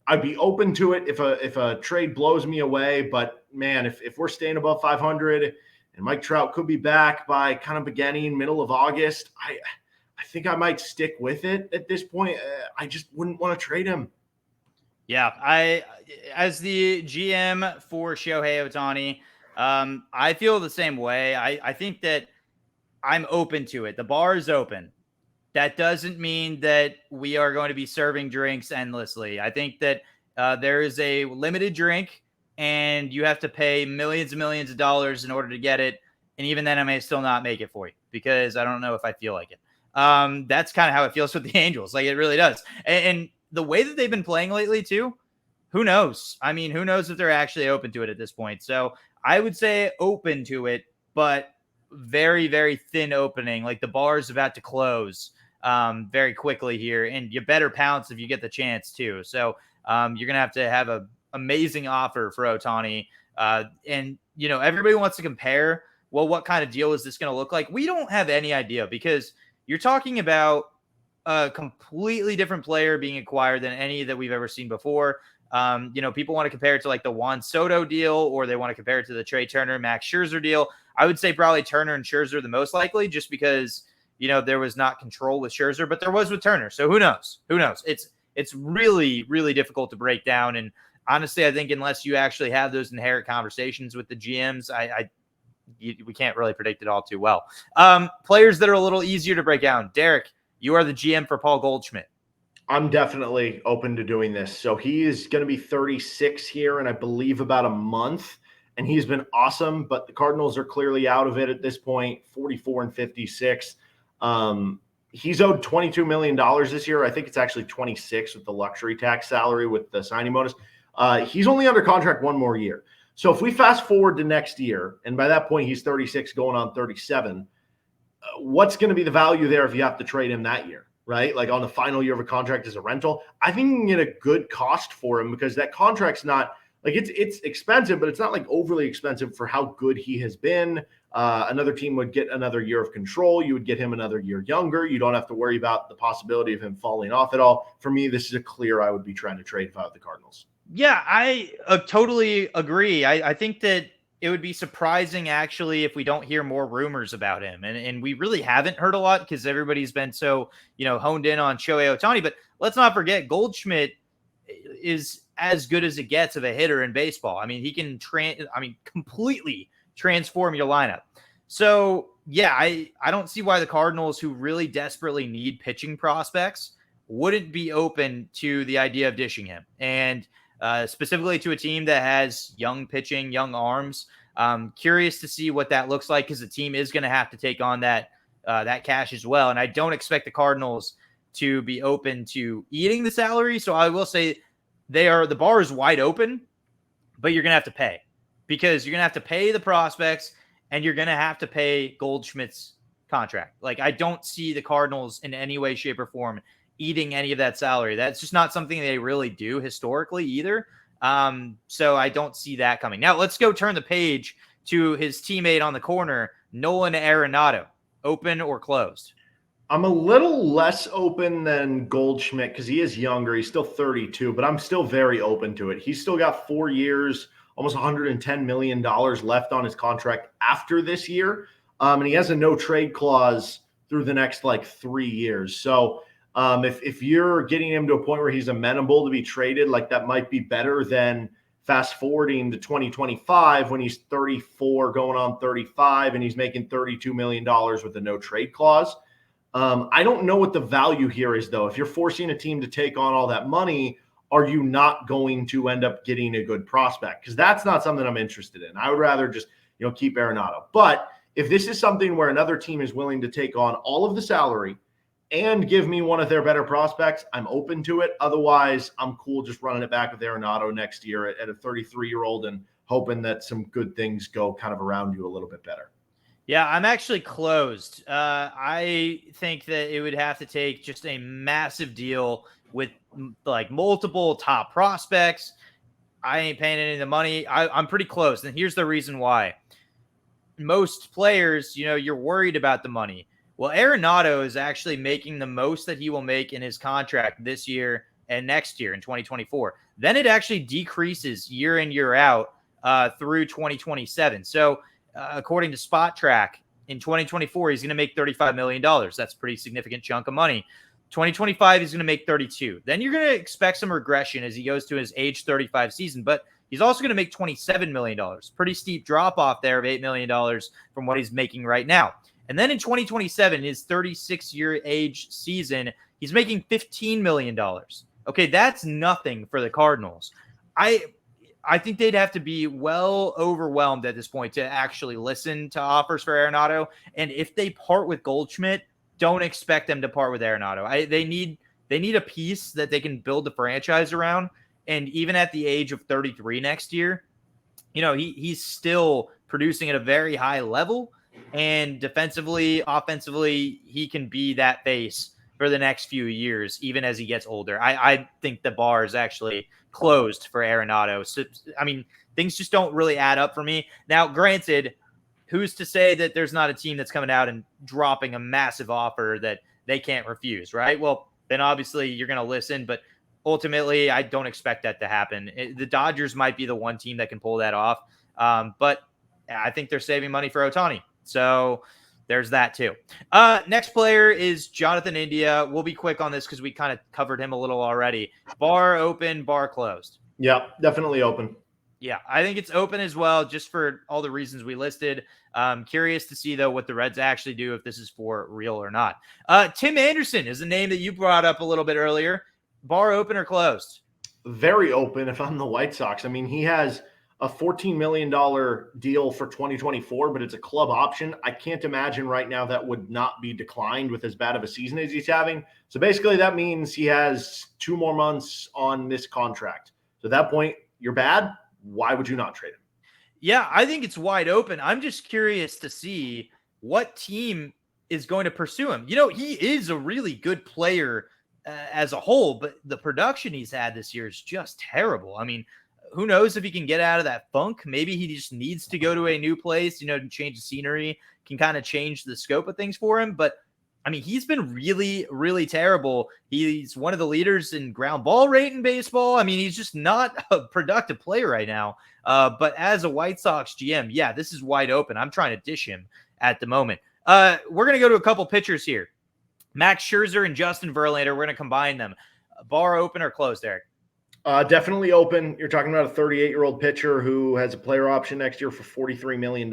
I'd be open to it if a trade blows me away. But man, if we're staying above 500 and Mike Trout could be back by kind of beginning, middle of August, I think I might stick with it at this point. I just wouldn't want to trade him. Yeah, as the GM for Shohei Ohtani, I feel the same way. I think that I'm open to it. The bar is open. That doesn't mean that we are going to be serving drinks endlessly. I think that there is a limited drink and you have to pay millions and millions of dollars in order to get it. And even then I may still not make it for you because I don't know if I feel like it. That's kind of how it feels with the Angels. Like it really does. And the way that they've been playing lately too, who knows? I mean, who knows if they're actually open to it at this point. So I would say open to it, but very, very thin opening. Like the bar is about to close very quickly here, and you better pounce if you get the chance too. So you're gonna have to have an amazing offer for Ohtani, and you know everybody wants to compare. Well, what kind of deal is this going to look like? We don't have any idea because you're talking about a completely different player being acquired than any that we've ever seen before. You know, people want to compare it to like the Juan Soto deal, or they want to compare it to the Trey Turner, Max Scherzer deal. I would say probably Turner and Scherzer the most likely, just because you know there was not control with Scherzer, but there was with Turner. So who knows? Who knows? It's really, really difficult to break down. And honestly, I think unless you actually have those inherent conversations with the GMs, we can't really predict it all too well. Players that are a little easier to break down. Derek, you are the GM for Paul Goldschmidt. I'm definitely open to doing this. So he is going to be 36 here in, I believe, about a month. And he's been awesome, but the Cardinals are clearly out of it at this point, 44-56. He's owed $22 million this year. I think it's actually 26 with the luxury tax salary with the signing bonus. He's only under contract one more year. So if we fast forward to next year, and by that point he's 36 going on 37, what's going to be the value there if you have to trade him that year, right? Like on the final year of a contract as a rental, I think you can get a good cost for him because that contract's not like it's expensive, but it's not like overly expensive for how good he has been. Another team would get another year of control. You would get him another year younger. You don't have to worry about the possibility of him falling off at all. For me, this is a clear I would be trying to trade if I was the Cardinals. Yeah, I totally agree. I think that it would be surprising actually if we don't hear more rumors about him. And we really haven't heard a lot because everybody's been so, honed in on Shohei Ohtani. But let's not forget Goldschmidt is as good as it gets of a hitter in baseball. I mean, he can completely transform your lineup. So yeah, I don't see why the Cardinals, who really desperately need pitching prospects, wouldn't be open to the idea of dishing him. And specifically to a team that has young pitching, young arms. Curious to see what that looks like because the team is going to have to take on that cash as well. And I don't expect the Cardinals to be open to eating the salary. So I will say the bar is wide open, but you're going to have to pay because you're going to have to pay the prospects and you're going to have to pay Goldschmidt's contract. Like, I don't see the Cardinals in any way, shape, or form eating any of that salary. That's just not something they really do historically either. So I don't see that coming. Now let's go turn the page to his teammate on the corner, Nolan Arenado. Open or closed? I'm a little less open than Goldschmidt because he is younger. He's still 32, but I'm still very open to it. He's still got 4 years, almost $110 million left on his contract after this year. And he has a no trade clause through the next 3 years. So if you're getting him to a point where he's amenable to be traded, that might be better than fast forwarding to 2025 when he's 34 going on 35 and he's making $32 million with a no trade clause. I don't know what the value here is, though. If you're forcing a team to take on all that money, are you not going to end up getting a good prospect? Because that's not something I'm interested in. I would rather just, keep Arenado. But if this is something where another team is willing to take on all of the salary and give me one of their better prospects, I'm open to it. Otherwise, I'm cool just running it back with Arenado next year at a 33-year-old and hoping that some good things go kind of around you a little bit better. Yeah, I'm actually closed. I think that it would have to take just a massive deal with multiple top prospects. I ain't paying any of the money. I'm pretty close. And here's the reason why. Most players, you're worried about the money. Well, Arenado is actually making the most that he will make in his contract this year and next year in 2024. Then it actually decreases year in, year out through 2027. So according to Spot Track, in 2024, he's going to make $35 million. That's a pretty significant chunk of money. 2025, he's going to make 32. Then you're going to expect some regression as he goes to his age 35 season, but he's also going to make $27 million. Pretty steep drop off there of $8 million from what he's making right now. And then in 2027, his 36-year age season, he's making $15 million. Okay, that's nothing for the Cardinals. I think they'd have to be well overwhelmed at this point to actually listen to offers for Arenado. And if they part with Goldschmidt, don't expect them to part with Arenado. They need a piece that they can build the franchise around. And even at the age of 33 next year, he's still producing at a very high level. And defensively, offensively, he can be that face for the next few years, even as he gets older. I think the bar is actually closed for Arenado. So, things just don't really add up for me. Now, granted, who's to say that there's not a team that's coming out and dropping a massive offer that they can't refuse, right? Well, then obviously you're going to listen, but ultimately I don't expect that to happen. The Dodgers might be the one team that can pull that off, but I think they're saving money for Ohtani. So there's that too. Next player is Jonathan India. We'll be quick on this because we kind of covered him a little already. Bar open, bar closed. Yeah, definitely open. Yeah, I think it's open as well, just for all the reasons we listed. Curious to see, though, what the Reds actually do, if this is for real or not. Tim Anderson is a name that you brought up a little bit earlier. Bar open or closed? Very open if I'm the White Sox. He has a $14 million deal for 2024, but it's a club option. I can't imagine right now that would not be declined with as bad of a season as he's having. So basically that means he has 2 more months on this contract. So at that point, you're bad. Why would you not trade him? Yeah, I think it's wide open. I'm just curious to see what team is going to pursue him. He is a really good player as a whole, but the production he's had this year is just terrible. Who knows if he can get out of that funk? Maybe he just needs to go to a new place, to change the scenery, can kind of change the scope of things for him. But I mean, he's been really, really terrible. He's one of the leaders in ground ball rate in baseball. I mean, he's just not a productive player right now. But as a White Sox GM, yeah, this is wide open. I'm trying to dish him at the moment. We're going to go to a couple pitchers here. Max Scherzer and Justin Verlander, we're going to combine them. Bar open or closed, Eric? Definitely open. You're talking about a 38-year-old pitcher who has a player option next year for $43 million.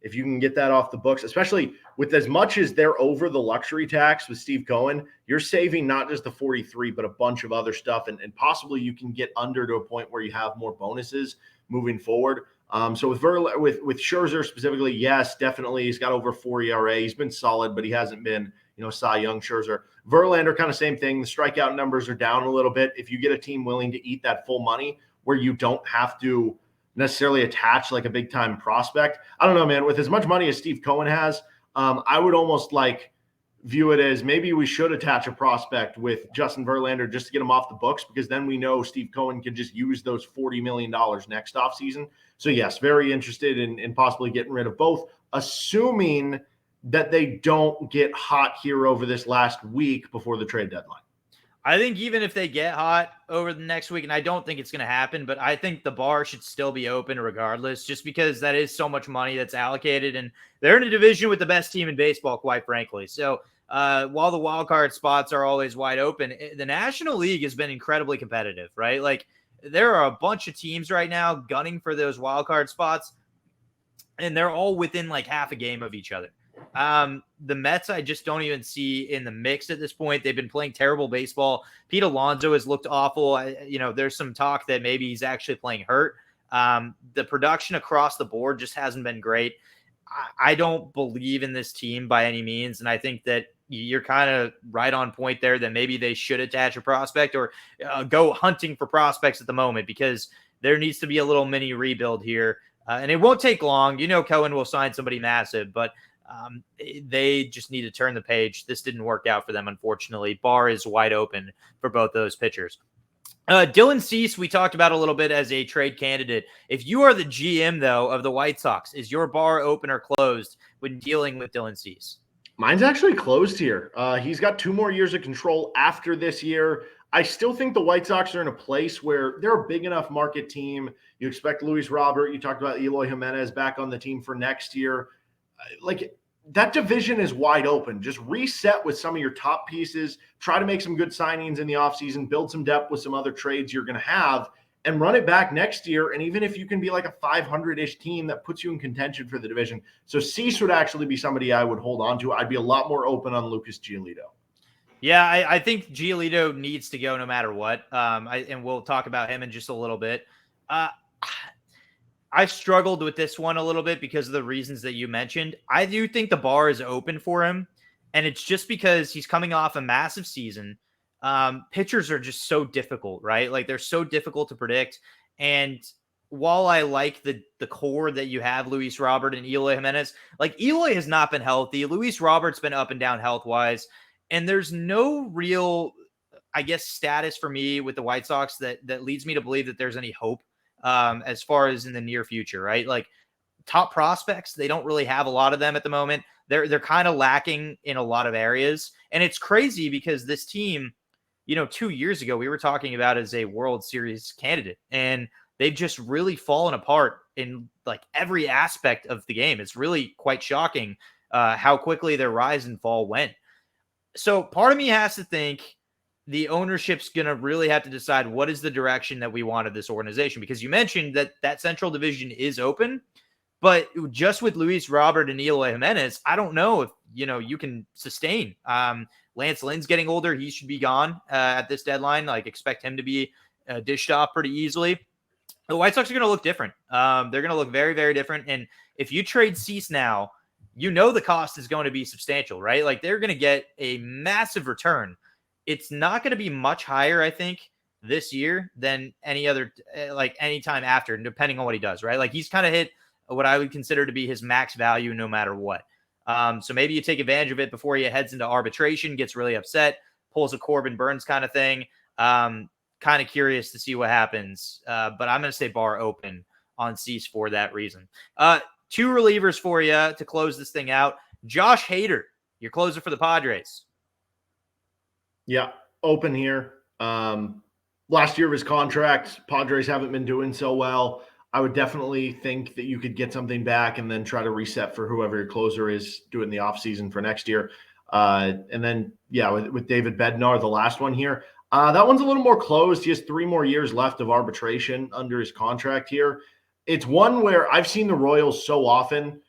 If you can get that off the books, especially with as much as they're over the luxury tax with Steve Cohen, you're saving not just the 43, but a bunch of other stuff. And possibly you can get under to a point where you have more bonuses moving forward. So with Scherzer specifically, yes, definitely. He's got over 4 ERA. He's been solid, but he hasn't been, Cy Young Scherzer. Verlander, kind of same thing. The strikeout numbers are down a little bit. If you get a team willing to eat that full money where you don't have to necessarily attach like a big time prospect. I don't know, man, with as much money as Steve Cohen has, I would almost view it as maybe we should attach a prospect with Justin Verlander just to get him off the books, because then we know Steve Cohen can just use those $40 million next offseason. So yes, very interested in possibly getting rid of both, assuming that they don't get hot here over this last week before the trade deadline. I think even if they get hot over the next week, and I don't think it's going to happen, but I think the bar should still be open regardless, just because that is so much money that's allocated, and they're in a division with the best team in baseball, quite frankly. So while the wild card spots are always wide open, the National League has been incredibly competitive, right? Like, there are a bunch of teams right now gunning for those wild card spots, and they're all within like half a game of each other. The Mets, I just don't even see in the mix at this point. They've been playing terrible baseball. Pete Alonso has looked awful. There's some talk that maybe he's actually playing hurt. The production across the board just hasn't been great. I don't believe in this team by any means. And I think that you're kind of right on point there that maybe they should attach a prospect or go hunting for prospects at the moment, because there needs to be a little mini rebuild here. And it won't take long. Cohen will sign somebody massive, but they just need to turn the page. This didn't work out for them, unfortunately. Bar is wide open for both those pitchers. Dylan Cease, we talked about a little bit as a trade candidate. If you are the GM, though, of the White Sox, is your bar open or closed when dealing with Dylan Cease? Mine's actually closed here. He's got 2 more years of control after this year. I still think the White Sox are in a place where they're a big enough market team. You expect Luis Robert. You talked about Eloy Jimenez back on the team for next year. That division is wide open. Just reset with some of your top pieces, try to make some good signings in the offseason, build some depth with some other trades you're going to have, and run it back next year. And even if you can be like a 500-ish team, that puts you in contention for the division. So Cease would actually be somebody I would hold on to. I'd be a lot more open on Lucas Giolito. Yeah, I think Giolito needs to go no matter what. And we'll talk about him in just a little bit. I've struggled with this one a little bit because of the reasons that you mentioned. I do think the bar is open for him, and it's just because he's coming off a massive season. Pitchers are just so difficult, right? Like, they're so difficult to predict. And while I like the core that you have, Luis Robert and Eloy Jimenez, like, Eloy has not been healthy. Luis Robert's been up and down health-wise, and there's no real, I guess, status for me with the White Sox that leads me to believe that there's any hope as far as in the near future, right? Like, top prospects, they don't really have a lot of them at the moment. They're kind of lacking in a lot of areas. And it's crazy because this team, 2 years ago, we were talking about as a World Series candidate, and they've just really fallen apart in like every aspect of the game. It's really quite shocking how quickly their rise and fall went. So part of me has to think the ownership's going to really have to decide what is the direction that we want of this organization, because you mentioned that Central Division is open, but just with Luis Robert and Eloy Jimenez, I don't know if, you can sustain. Lance Lynn's getting older. He should be gone at this deadline. Like, expect him to be dished off pretty easily. The White Sox are going to look different. They're going to look very, very different. And if you trade Cease now, the cost is going to be substantial, right? Like, they're going to get a massive return. It's not going to be much higher, I think, this year than any other, like any time after, depending on what he does, right? Like, he's kind of hit what I would consider to be his max value no matter what. So maybe you take advantage of it before he heads into arbitration, gets really upset, pulls a Corbin Burns kind of thing. Kind of curious to see what happens. But I'm going to say bar open on Cease for that reason. 2 relievers for you to close this thing out. Josh Hader. your closer for the Padres. Yeah, open here. Last year of his contract, Padres haven't been doing so well. I would definitely think that you could get something back and then try to reset for whoever your closer is, do it in the offseason for next year. And then, yeah, with David Bednar, the last one here, that one's a little more closed. He has 3 more years left of arbitration under his contract here. It's one where I've seen the Royals so often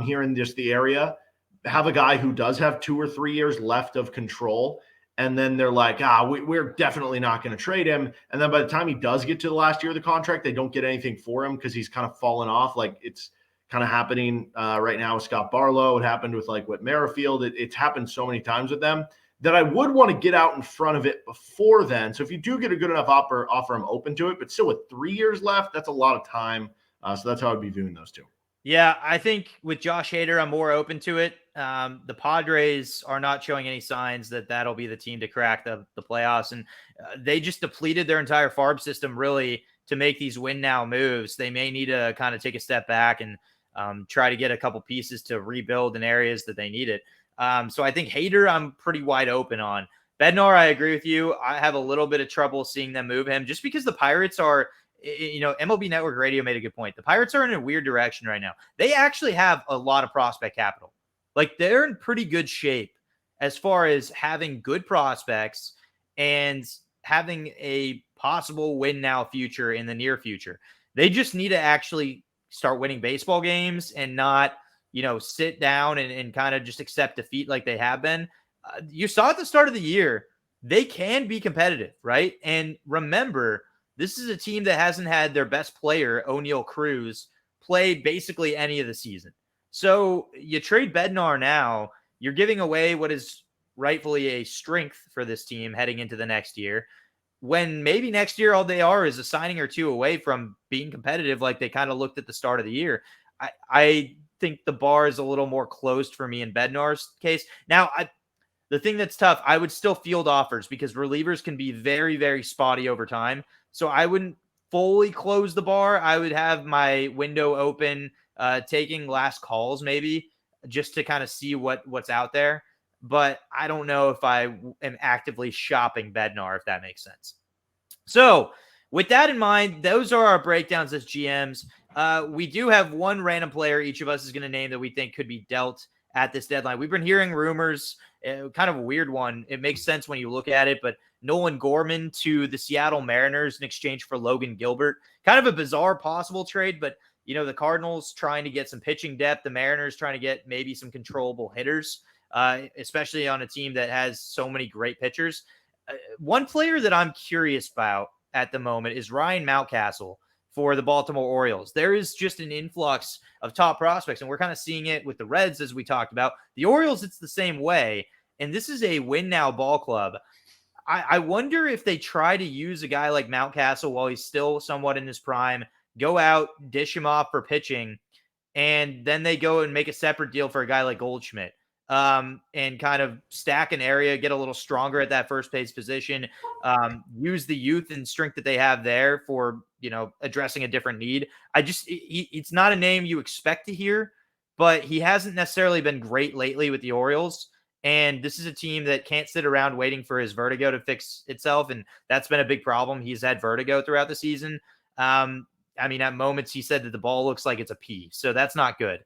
here in just the area have a guy who does have 2 or 3 years left of control. And then they're like, we're definitely not going to trade him. And then by the time he does get to the last year of the contract, they don't get anything for him because he's kind of fallen off. Like it's kind of happening right now with Scott Barlow. It happened with like Whit Merrifield. It's happened so many times with them that I would want to get out in front of it before then. So if you do get a good enough offer, I'm open to it. But still with 3 years left, that's a lot of time. So that's how I'd be viewing those two. Yeah, I think with Josh Hader, I'm more open to it. The Padres are not showing any signs that that'll be the team to crack the playoffs. And they just depleted their entire farm system really to make these win now moves. They may need to kind of take a step back and try to get a couple pieces to rebuild in areas that they need it. So I think Hader, I'm pretty wide open on. Bednar, I agree with you. I have a little bit of trouble seeing them move him just because the Pirates are, MLB Network Radio made a good point. The Pirates are in a weird direction right now. They actually have a lot of prospect capital. Like they're in pretty good shape as far as having good prospects and having a possible win now future in the near future. They just need to actually start winning baseball games and not, sit down and kind of just accept defeat like they have been. You saw at the start of the year, they can be competitive, right? And remember, this is a team that hasn't had their best player, O'Neal Cruz, play basically any of the season. So you trade Bednar now, you're giving away what is rightfully a strength for this team heading into the next year, when maybe next year all they are is a signing or two away from being competitive like they kind of looked at the start of the year. I think the bar is a little more closed for me in Bednar's case. Now, the thing that's tough, I would still field offers because relievers can be very, very spotty over time. So I wouldn't fully close the bar. I would have my window open, taking last calls maybe just to kind of see what's out there. But I don't know if I am actively shopping Bednar, if that makes sense. So with that in mind, those are our breakdowns as GMs. We do have one random player each of us is going to name that we think could be dealt at this deadline. We've been hearing rumors, kind of a weird one. It makes sense when you look at it, but Nolan Gorman to the Seattle Mariners in exchange for Logan Gilbert. Kind of a bizarre possible trade, but the Cardinals trying to get some pitching depth, the Mariners trying to get maybe some controllable hitters, especially on a team that has so many great pitchers. One player that I'm curious about at the moment is Ryan Mountcastle for the Baltimore Orioles. There is just an influx of top prospects, and we're kind of seeing it with the Reds, as we talked about. The Orioles, it's the same way, and this is a win-now ball club. I wonder if they try to use a guy like Mountcastle while he's still somewhat in his prime, go out, dish him off for pitching, and then they go and make a separate deal for a guy like Goldschmidt, and kind of stack an area, get a little stronger at that first base position, use the youth and strength that they have there for, addressing a different need. It's not a name you expect to hear, but he hasn't necessarily been great lately with the Orioles. And this is a team that can't sit around waiting for his vertigo to fix itself. And that's been a big problem. He's had vertigo throughout the season. At moments he said that the ball looks like it's a pea. So that's not good.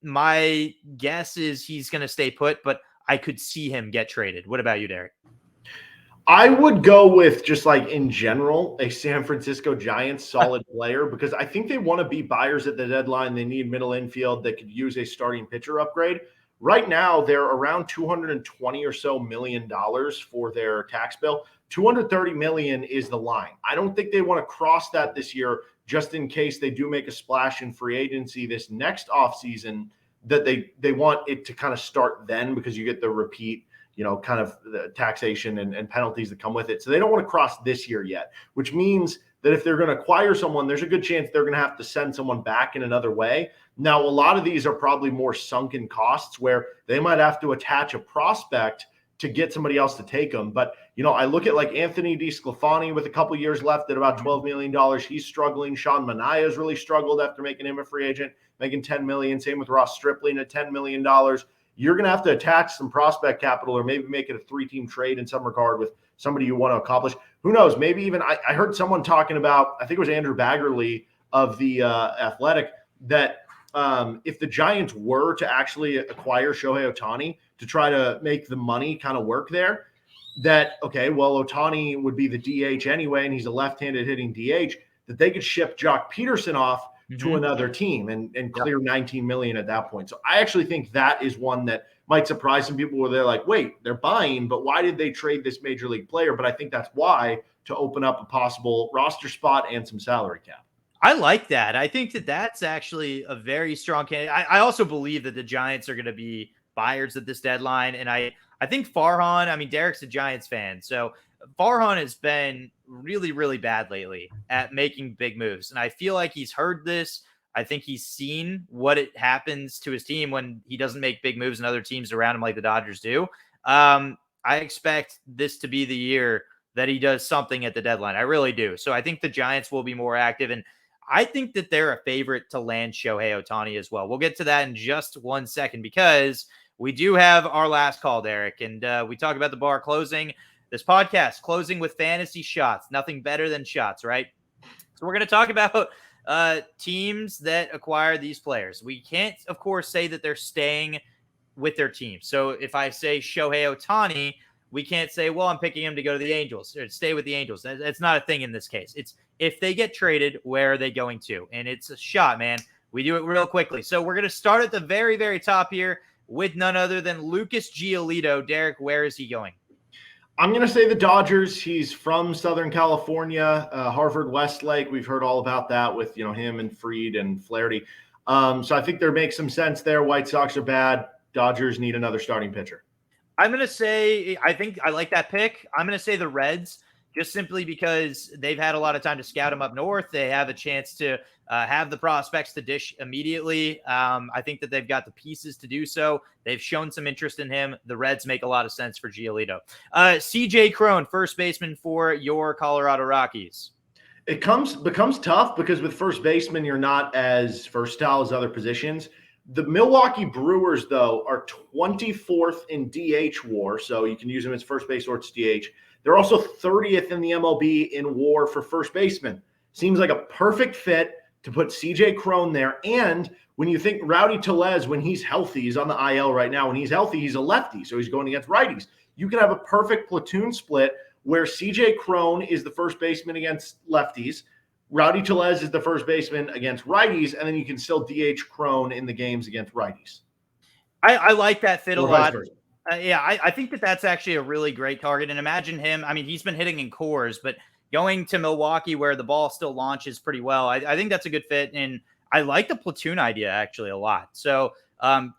My guess is he's going to stay put, but I could see him get traded. What about you, Derek? I would go with just like in general, a San Francisco Giants solid player, because I think they want to be buyers at the deadline. They need middle infield that could use a starting pitcher upgrade. Right now, they're around $220 or so million for their tax bill. $230 million is the line. I don't think they want to cross that this year, just in case they do make a splash in free agency this next offseason, that they want it to kind of start then, because you get the repeat, kind of the taxation and penalties that come with it. So they don't want to cross this year yet, which means that if they're going to acquire someone, there's a good chance they're going to have to send someone back in another way. Now, a lot of these are probably more sunken costs where they might have to attach a prospect to get somebody else to take them. But, I look at like Anthony DeSclafani with a couple years left at about $12 million. He's struggling. Sean Manaea has really struggled after making him a free agent, making $10 million. Same with Ross Stripling at $10 million. you're going to have to attach some prospect capital or maybe make it a 3-team trade in some regard with somebody you want to accomplish. Who knows? Maybe even I heard someone talking about, I think it was Andrew Baggerly of the Athletic, that if the Giants were to actually acquire Shohei Ohtani to try to make the money kind of work there, that, okay, well, Ohtani would be the DH anyway, and he's a left-handed hitting DH, that they could ship Jock Peterson off to another team and clear $19 million at that point. So I actually think that is one that might surprise some people where they're like, wait, they're buying, but why did they trade this major league player? But I think that's why, to open up a possible roster spot and some salary cap. I like that. I think that that's actually a very strong candidate. I also believe that the Giants are going to be buyers at this deadline. And I think Farhan, I mean, Derek's a Giants fan. So Farhan has been really, really bad lately at making big moves. And I feel like he's heard this. I think he's seen what it happens to his team when he doesn't make big moves and other teams around him like the Dodgers do. I expect this to be the year that he does something at the deadline. I really do. So I think the Giants will be more active. And I think that they're a favorite to land Shohei Ohtani as well. We'll get to that in just 1 second because we do have our last call, Derek. And we talk about the bar closing. This podcast closing with fantasy shots. Nothing better than shots, right? So we're going to talk about teams that acquire these players. We can't, of course, say that they're staying with their team. So if I say Shohei Ohtani, we can't say, well, I'm picking him to go to the Angels or stay with the Angels. That's not a thing in this case. It's if they get traded, where are they going to? And it's a shot, man. We do it real quickly. So we're going to start at the very, very top here with none other than Lucas Giolito. Derek, where is he going? I'm going to say the Dodgers. He's from Southern California, Harvard Westlake. We've heard all about that with, him and Fried and Flaherty. So I think there makes some sense there. White Sox are bad. Dodgers need another starting pitcher. I'm going to say, I think I like that pick. I'm going to say the Reds, just simply because they've had a lot of time to scout him up north. They have a chance to have the prospects to dish immediately. I think that they've got the pieces to do so. They've shown some interest in him. The Reds make a lot of sense for Giolito. CJ Cron, first baseman for your Colorado Rockies. It becomes tough because with first baseman, you're not as versatile as other positions. The Milwaukee Brewers, though, are 24th in DH WAR, so you can use them as first base or it's DH. They're also 30th in the MLB in WAR for first baseman. Seems like a perfect fit to put CJ Cron there. And when you think Rowdy Tellez, when he's healthy, he's on the IL right now. When he's healthy, he's a lefty, so he's going against righties. You can have a perfect platoon split where CJ Cron is the first baseman against lefties, Rowdy Tellez is the first baseman against righties, and then you can still DH Cron in the games against righties. I like that fit a lot. I think that that's actually a really great target. And imagine him. I mean, he's been hitting in cores, but going to Milwaukee where the ball still launches pretty well, I think that's a good fit. And I like the platoon idea actually a lot. So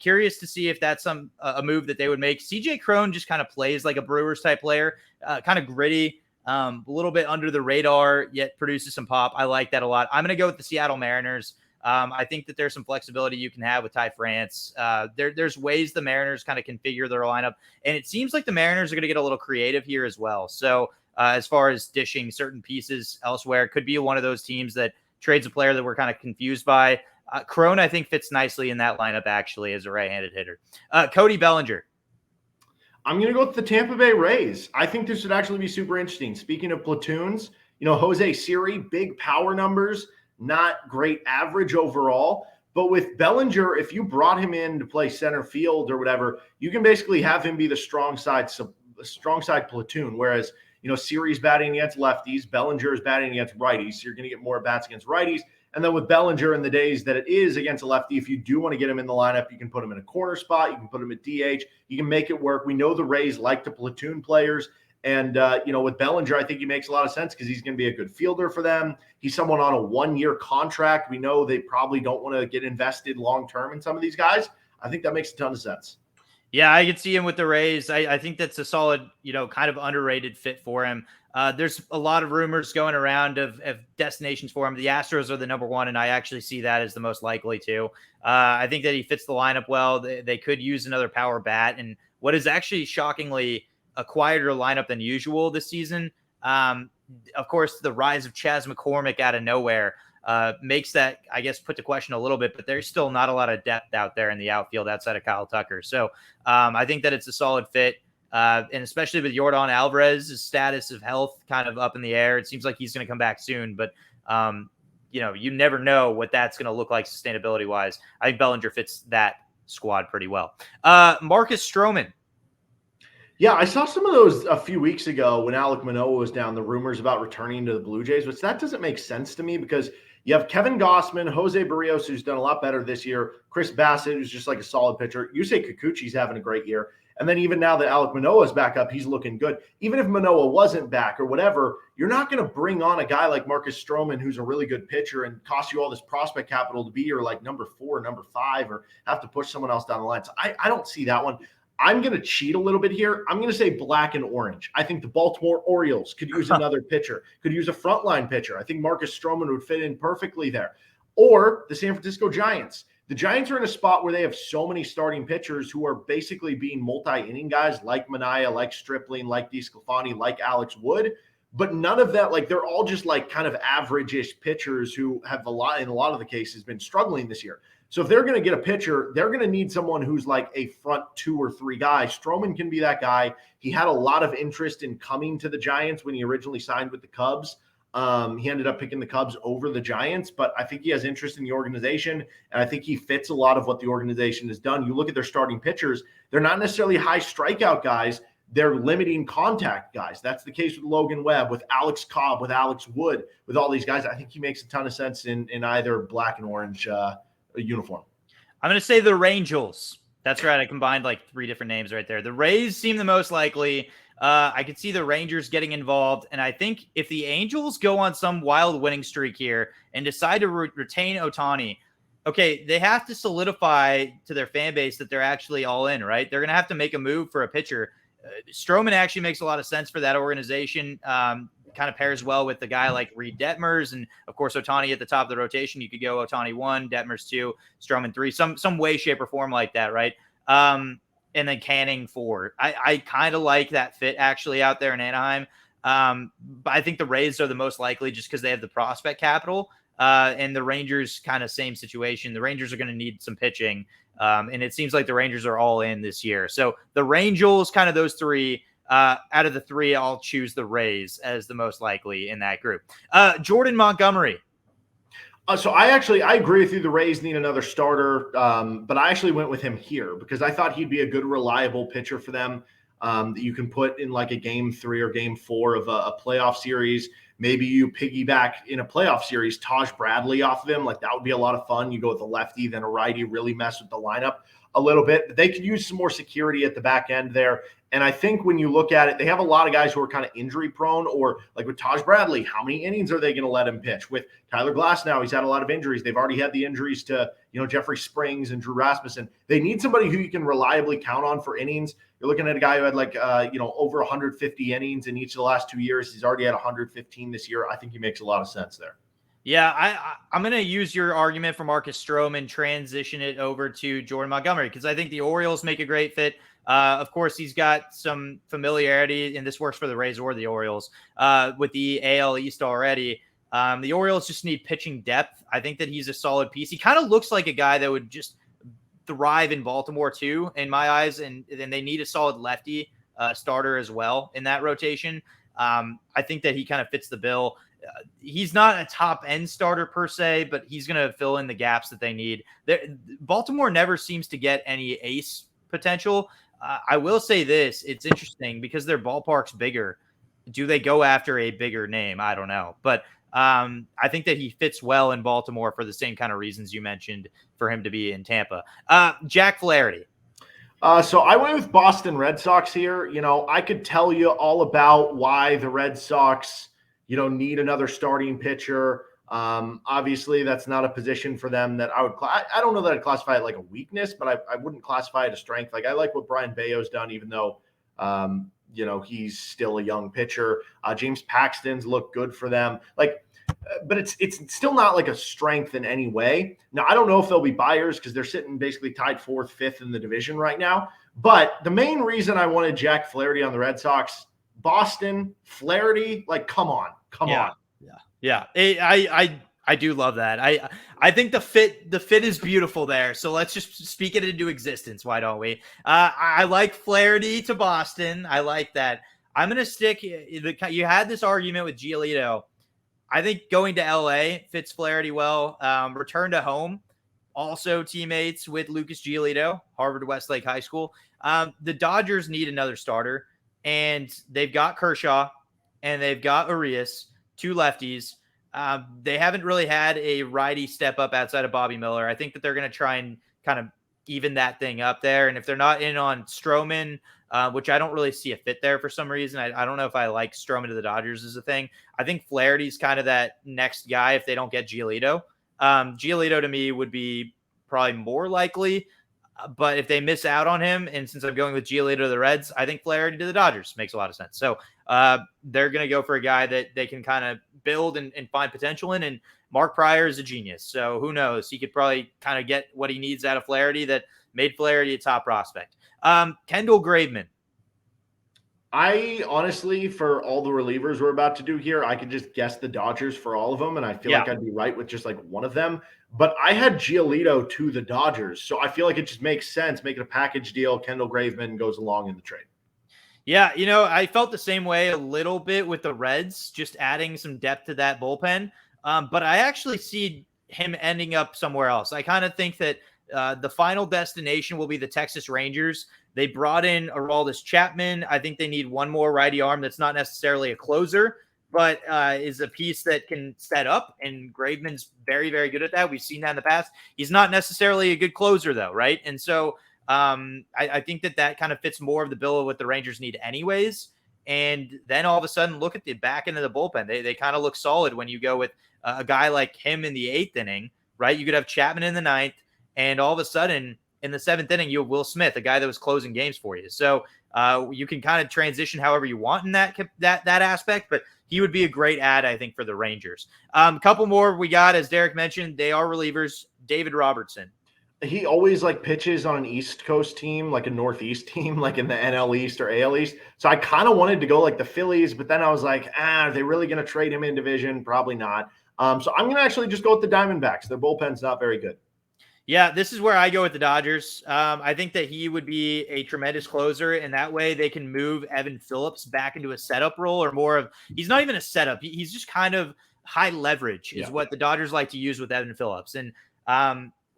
curious to see if that's a move that they would make. CJ Cron just kind of plays like a Brewers type player, kind of gritty. A little bit under the radar, yet produces some pop. I like that a lot. I'm going to go with the Seattle Mariners. I think that there's some flexibility you can have with Ty France. There's ways the Mariners kind of configure their lineup, and it seems like the Mariners are going to get a little creative here as well. So as far as dishing certain pieces elsewhere, could be one of those teams that trades a player that we're kind of confused by. Cron, I think, fits nicely in that lineup actually as a right-handed hitter. Cody Bellinger. I'm going to go with the Tampa Bay Rays. I think this would actually be super interesting. Speaking of platoons, Jose Siri, big power numbers, not great average overall. But with Bellinger, if you brought him in to play center field or whatever, you can basically have him be the strong side platoon. Whereas, Siri's batting against lefties, Bellinger is batting against righties. So you're going to get more bats against righties. And then with Bellinger in the days that it is against a lefty, if you do want to get him in the lineup, you can put him in a corner spot. You can put him at DH. You can make it work. We know the Rays like to platoon players. And, with Bellinger, I think he makes a lot of sense because he's going to be a good fielder for them. He's someone on a 1-year contract. We know they probably don't want to get invested long-term in some of these guys. I think that makes a ton of sense. Yeah, I could see him with the Rays. I think that's a solid, kind of underrated fit for him. There's a lot of rumors going around of destinations for him. The Astros are the number one, and I actually see that as the most likely too. I think that he fits the lineup well. They could use another power bat, and what is actually shockingly a quieter lineup than usual this season. Of course, the rise of Chas McCormick out of nowhere. makes that, I guess, put to question a little bit, but there's still not a lot of depth out there in the outfield outside of Kyle Tucker. So I think that it's a solid fit. And especially with Yordan Alvarez's status of health kind of up in the air, it seems like he's going to come back soon, but you never know what that's going to look like sustainability wise. I think Bellinger fits that squad pretty well. Marcus Stroman. Yeah, I saw some of those a few weeks ago when Alek Manoah was down, the rumors about returning to the Blue Jays, which that doesn't make sense to me because you have Kevin Gausman, Jose Barrios, who's done a lot better this year, Chris Bassett, who's just like a solid pitcher. Yusei Kikuchi's having a great year. And then even now that Alek Manoah is back up, he's looking good. Even if Manoah wasn't back or whatever, you're not going to bring on a guy like Marcus Stroman, who's a really good pitcher, and cost you all this prospect capital to be your like number 4, number 5, or have to push someone else down the line. So I don't see that one. I'm going to cheat a little bit here. I'm going to say black and orange. I think the Baltimore Orioles could use another pitcher, could use a frontline pitcher. I think Marcus Stroman would fit in perfectly there. Or the San Francisco Giants. The Giants are in a spot where they have so many starting pitchers who are basically being multi-inning guys like Manaea, like Stripling, like DeSclafani, like Alex Wood. But none of that, like they're all just like kind of average-ish pitchers who have in a lot of the cases been struggling this year. So if they're going to get a pitcher, they're going to need someone who's like a front 2 or 3 guy. Stroman can be that guy. He had a lot of interest in coming to the Giants when he originally signed with the Cubs. He ended up picking the Cubs over the Giants, but I think he has interest in the organization, and I think he fits a lot of what the organization has done. You look at their starting pitchers, they're not necessarily high strikeout guys. They're limiting contact guys. That's the case with Logan Webb, with Alex Cobb, with Alex Wood, with all these guys. I think he makes a ton of sense in either black and orange uniform. I'm going to say the Rangers. That's right. I combined like 3 different names right there. The Rays seem the most likely. I could see the Rangers getting involved. And I think if the Angels go on some wild winning streak here and decide to retain Ohtani, okay, they have to solidify to their fan base that they're actually all in, right? They're going to have to make a move for a pitcher. Stroman actually makes a lot of sense for that organization. Kind of pairs well with the guy like Reed Detmers, and of course Ohtani at the top of the rotation. You could go Ohtani 1, Detmers 2, Stroman 3, some way, shape, or form like that, right? And then Canning 4. I kind of like that fit actually out there in Anaheim. But I think the Rays are the most likely just because they have the prospect capital. And the Rangers kind of same situation. The Rangers are going to need some pitching. And it seems like the Rangers are all in this year. So the Rangers, kind of those 3. Out of the 3, I'll choose the Rays as the most likely in that group. Jordan Montgomery. So I agree with you. The Rays need another starter, but I actually went with him here because I thought he'd be a good, reliable pitcher for them that you can put in like a game 3 or game 4 of a playoff series. Maybe you piggyback in a playoff series, Taj Bradley off of him. Like that would be a lot of fun. You go with a lefty, then a righty, really mess with the lineup a little bit. But they could use some more security at the back end there. And I think when you look at it, they have a lot of guys who are kind of injury prone, or like with Taj Bradley, how many innings are they going to let him pitch? With Tyler Glass now, he's had a lot of injuries. They've already had the injuries to, Jeffrey Springs and Drew Rasmussen. They need somebody who you can reliably count on for innings. You're looking at a guy who had over 150 innings in each of the last 2 years. He's already had 115 this year. I think he makes a lot of sense there. Yeah, I'm going to use your argument for Marcus Stroman, transition it over to Jordan Montgomery, because I think the Orioles make a great fit. Of course, he's got some familiarity, and this works for the Rays or the Orioles, with the AL East already. The Orioles just need pitching depth. I think that he's a solid piece. He kind of looks like a guy that would just thrive in Baltimore too, in my eyes, and they need a solid lefty starter as well in that rotation. I think that he kind of fits the bill. He's not a top end starter per se, but he's going to fill in the gaps that they need. Baltimore never seems to get any ace potential. I will say this, it's interesting because their ballpark's bigger. Do they go after a bigger name? I don't know. But I think that he fits well in Baltimore for the same kind of reasons you mentioned for him to be in Tampa. Jack Flaherty. So I went with Boston Red Sox here. I could tell you all about why the Red Sox need another starting pitcher. Obviously, that's not a position for them that I would I don't know that I'd classify it like a weakness, but I wouldn't classify it a strength. Like I like what Brian Bayo's done, even though, he's still a young pitcher. James Paxton's looked good for them. But it's still not like a strength in any way. Now, I don't know if they'll be buyers because they're sitting basically tied 4th, 5th in the division right now. But the main reason I wanted Jack Flaherty on the Red Sox, Boston, Flaherty, come on. Yeah. I I do love that. I think the fit is beautiful there. So let's just speak it into existence. Why don't we? I like Flaherty to Boston. I like that. I'm going to stick. You had this argument with Giolito. I think going to LA fits Flaherty well. Return to home. Also teammates with Lucas Giolito, Harvard Westlake High School. The Dodgers need another starter, and they've got Kershaw and they've got Arias, two lefties. They haven't really had a righty step up outside of Bobby Miller. I think that they're going to try and kind of even that thing up there. And if they're not in on Stroman, which I don't really see a fit there for some reason. I don't know if I like Stroman to the Dodgers as a thing. I think Flaherty's kind of that next guy if they don't get Giolito. Giolito to me would be probably more likely, but if they miss out on him, and since I'm going with Giolito to the Reds, I think Flaherty to the Dodgers makes a lot of sense. So they're going to go for a guy that they can kind of build and find potential in. And Mark Pryor is a genius. So who knows? He could probably kind of get what he needs out of Flaherty that made Flaherty a top prospect. Kendall Graveman. I honestly, for all the relievers we're about to do here, I could just guess the Dodgers for all of them, and I feel like I'd be right with just like one of them. But I had Giolito to the Dodgers, so I feel like it just makes sense. Make it a package deal. Kendall Graveman goes along in the trade. Yeah, I felt the same way a little bit with the Reds, just adding some depth to that bullpen. But I actually see him ending up somewhere else. I kind of think that the final destination will be the Texas Rangers. They brought in Aroldis Chapman. I think they need one more righty arm that's not necessarily a closer, but is a piece that can set up. And Graveman's very, very good at that. We've seen that in the past. He's not necessarily a good closer, though, right? And so I think that kind of fits more of the bill of what the Rangers need anyways. And then all of a sudden, look at the back end of the bullpen. They kind of look solid when you go with a guy like him in the 8th inning, right? You could have Chapman in the 9th, and all of a sudden, in the 7th inning, you have Will Smith, a guy that was closing games for you. So you can kind of transition however you want in that aspect, but he would be a great add, I think, for the Rangers. A couple more we got, as Derek mentioned, they are relievers. David Robertson. He always like pitches on an East Coast team, like a Northeast team, like in the NL East or AL East. So I kind of wanted to go like the Phillies, but then I was like, are they really going to trade him in division? Probably not. So I'm going to actually just go with the Diamondbacks. Their bullpen's not very good. Yeah, this is where I go with the Dodgers. I think that he would be a tremendous closer, and that way they can move Evan Phillips back into a setup role or more of – he's not even a setup. He's just kind of high leverage is what the Dodgers like to use with Evan Phillips. And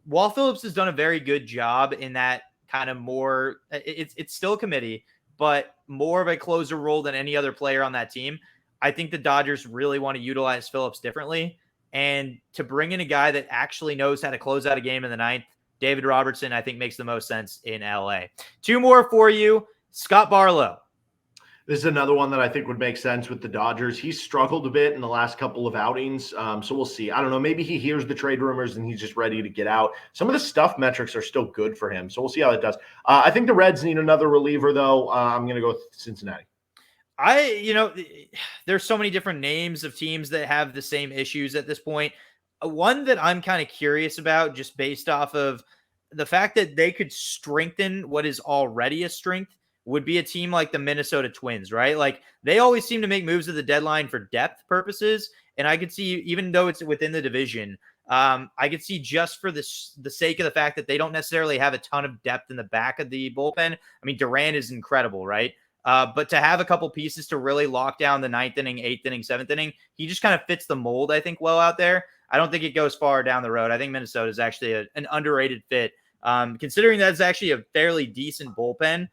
while Phillips has done a very good job in that kind of more – it's still a committee, but more of a closer role than any other player on that team, I think the Dodgers really want to utilize Phillips differently. And to bring in a guy that actually knows how to close out a game in the 9th, David Robertson, I think makes the most sense in LA. Two more for you. Scott Barlow. This is another one that I think would make sense with the Dodgers. He's struggled a bit in the last couple of outings. So we'll see. I don't know. Maybe he hears the trade rumors and he's just ready to get out. Some of the stuff metrics are still good for him. So we'll see how it does. I think the Reds need another reliever, though. I'm going to go with Cincinnati. There's so many different names of teams that have the same issues at this point. One that I'm kind of curious about, just based off of the fact that they could strengthen what is already a strength, would be a team like the Minnesota Twins, right? Like they always seem to make moves at the deadline for depth purposes. And I could see, even though it's within the division, I could see just for the sake of the fact that they don't necessarily have a ton of depth in the back of the bullpen. I mean, Durant is incredible, right? But to have a couple pieces to really lock down the 9th inning, 8th inning, 7th inning, he just kind of fits the mold, I think, well out there. I don't think it goes far down the road. I think Minnesota is actually an underrated fit, considering that's actually a fairly decent bullpen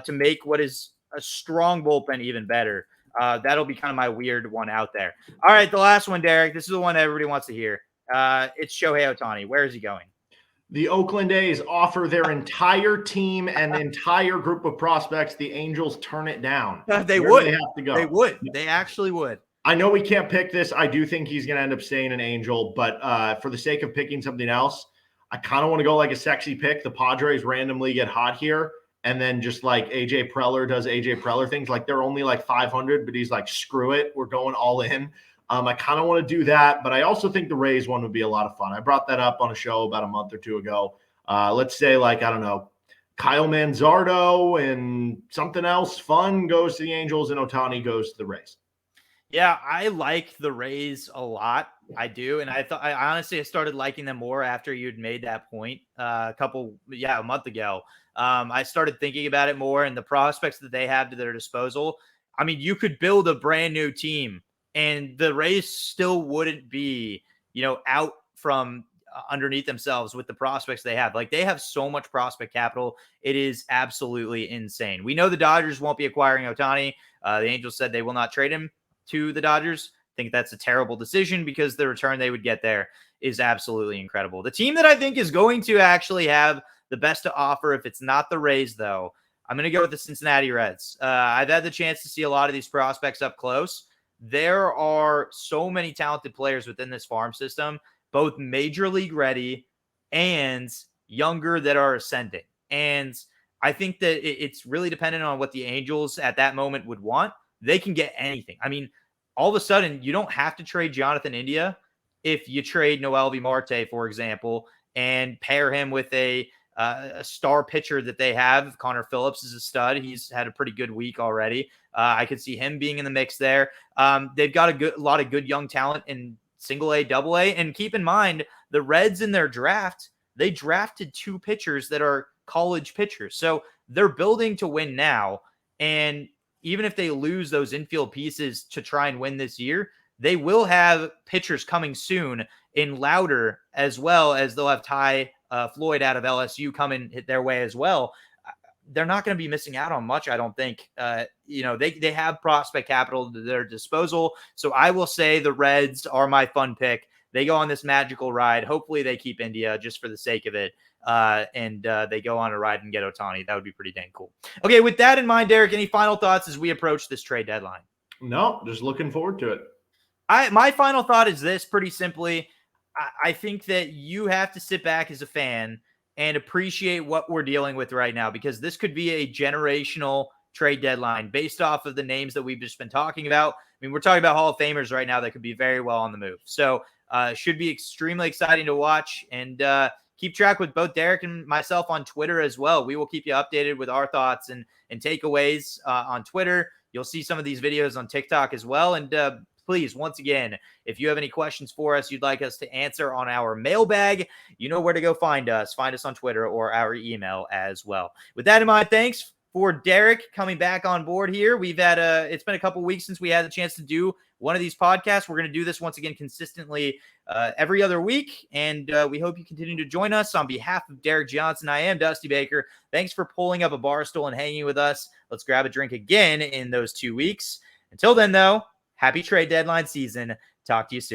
to make what is a strong bullpen even better. That'll be kind of my weird one out there. All right, the last one, Derek. This is the one everybody wants to hear. It's Shohei Ohtani. Where is he going? The Oakland A's offer their entire team and entire group of prospects. The Angels turn it down. They would. They have to go. They would. They actually would. I know we can't pick this. I do think he's going to end up staying an Angel, but for the sake of picking something else, I kind of want to go like a sexy pick. The Padres randomly get hot here, and then just like AJ Preller does AJ Preller things. Like they're only like 500, but he's like, screw it. We're going all in. I kind of want to do that, but I also think the Rays one would be a lot of fun. I brought that up on a show about a month or two ago. Let's say like, I don't know, Kyle Manzardo and something else fun goes to the Angels and Ohtani goes to the Rays. Yeah, I like the Rays a lot. I do. And I honestly started liking them more after you'd made that point a month ago. I started thinking about it more and the prospects that they have to their disposal. I mean, you could build a brand new team and the Rays still wouldn't be, out from underneath themselves with the prospects they have. Like they have so much prospect capital. It is absolutely insane. We know the Dodgers won't be acquiring Ohtani. The Angels said they will not trade him to the Dodgers. I think that's a terrible decision because the return they would get there is absolutely incredible. The team that I think is going to actually have the best to offer, if it's not the Rays, though, I'm going to go with the Cincinnati Reds. I've had the chance to see a lot of these prospects up close. There are so many talented players within this farm system, both major league ready and younger that are ascending. And I think that it's really dependent on what the Angels at that moment would want. They can get anything. I mean, all of a sudden, you don't have to trade Jonathan India if you trade Noelvi Marte, for example, and pair him with a star pitcher that they have. Connor Phillips is a stud. He's had a pretty good week already. I could see him being in the mix there. They've got a lot of good young talent in single A, double A. And keep in mind, the Reds in their draft, they drafted 2 pitchers that are college pitchers. So they're building to win now. And even if they lose those infield pieces to try and win this year, they will have pitchers coming soon in Louder, as well as they'll have Ty Floyd out of LSU coming hit their way as well. They're not going to be missing out on much, I don't think. They have prospect capital to their disposal. So I will say the Reds are my fun pick. They go on this magical ride. Hopefully they keep India just for the sake of it. And they go on a ride and get Ohtani. That would be pretty dang cool. Okay, with that in mind, Derek, any final thoughts as we approach this trade deadline? No, just looking forward to it. My final thought is this, pretty simply. I think that you have to sit back as a fan and appreciate what we're dealing with right now, because this could be a generational trade deadline based off of the names that we've just been talking about. I mean, we're talking about Hall of Famers right now that could be very well on the move. So should be extremely exciting to watch, and keep track with both Derek and myself on Twitter as well. We will keep you updated with our thoughts and takeaways on Twitter. You'll see some of these videos on TikTok as well. And please, once again, if you have any questions for us you'd like us to answer on our mailbag, you know where to go find us. Find us on Twitter or our email as well. With that in mind, thanks for Derek coming back on board here. We've had it's been a couple weeks since we had the chance to do one of these podcasts. We're going to do this once again consistently every other week, and we hope you continue to join us. On behalf of Derek Johnson, I am Dusty Baker. Thanks for pulling up a bar stool and hanging with us. Let's grab a drink again in those 2 weeks. Until then, though, happy trade deadline season. Talk to you soon.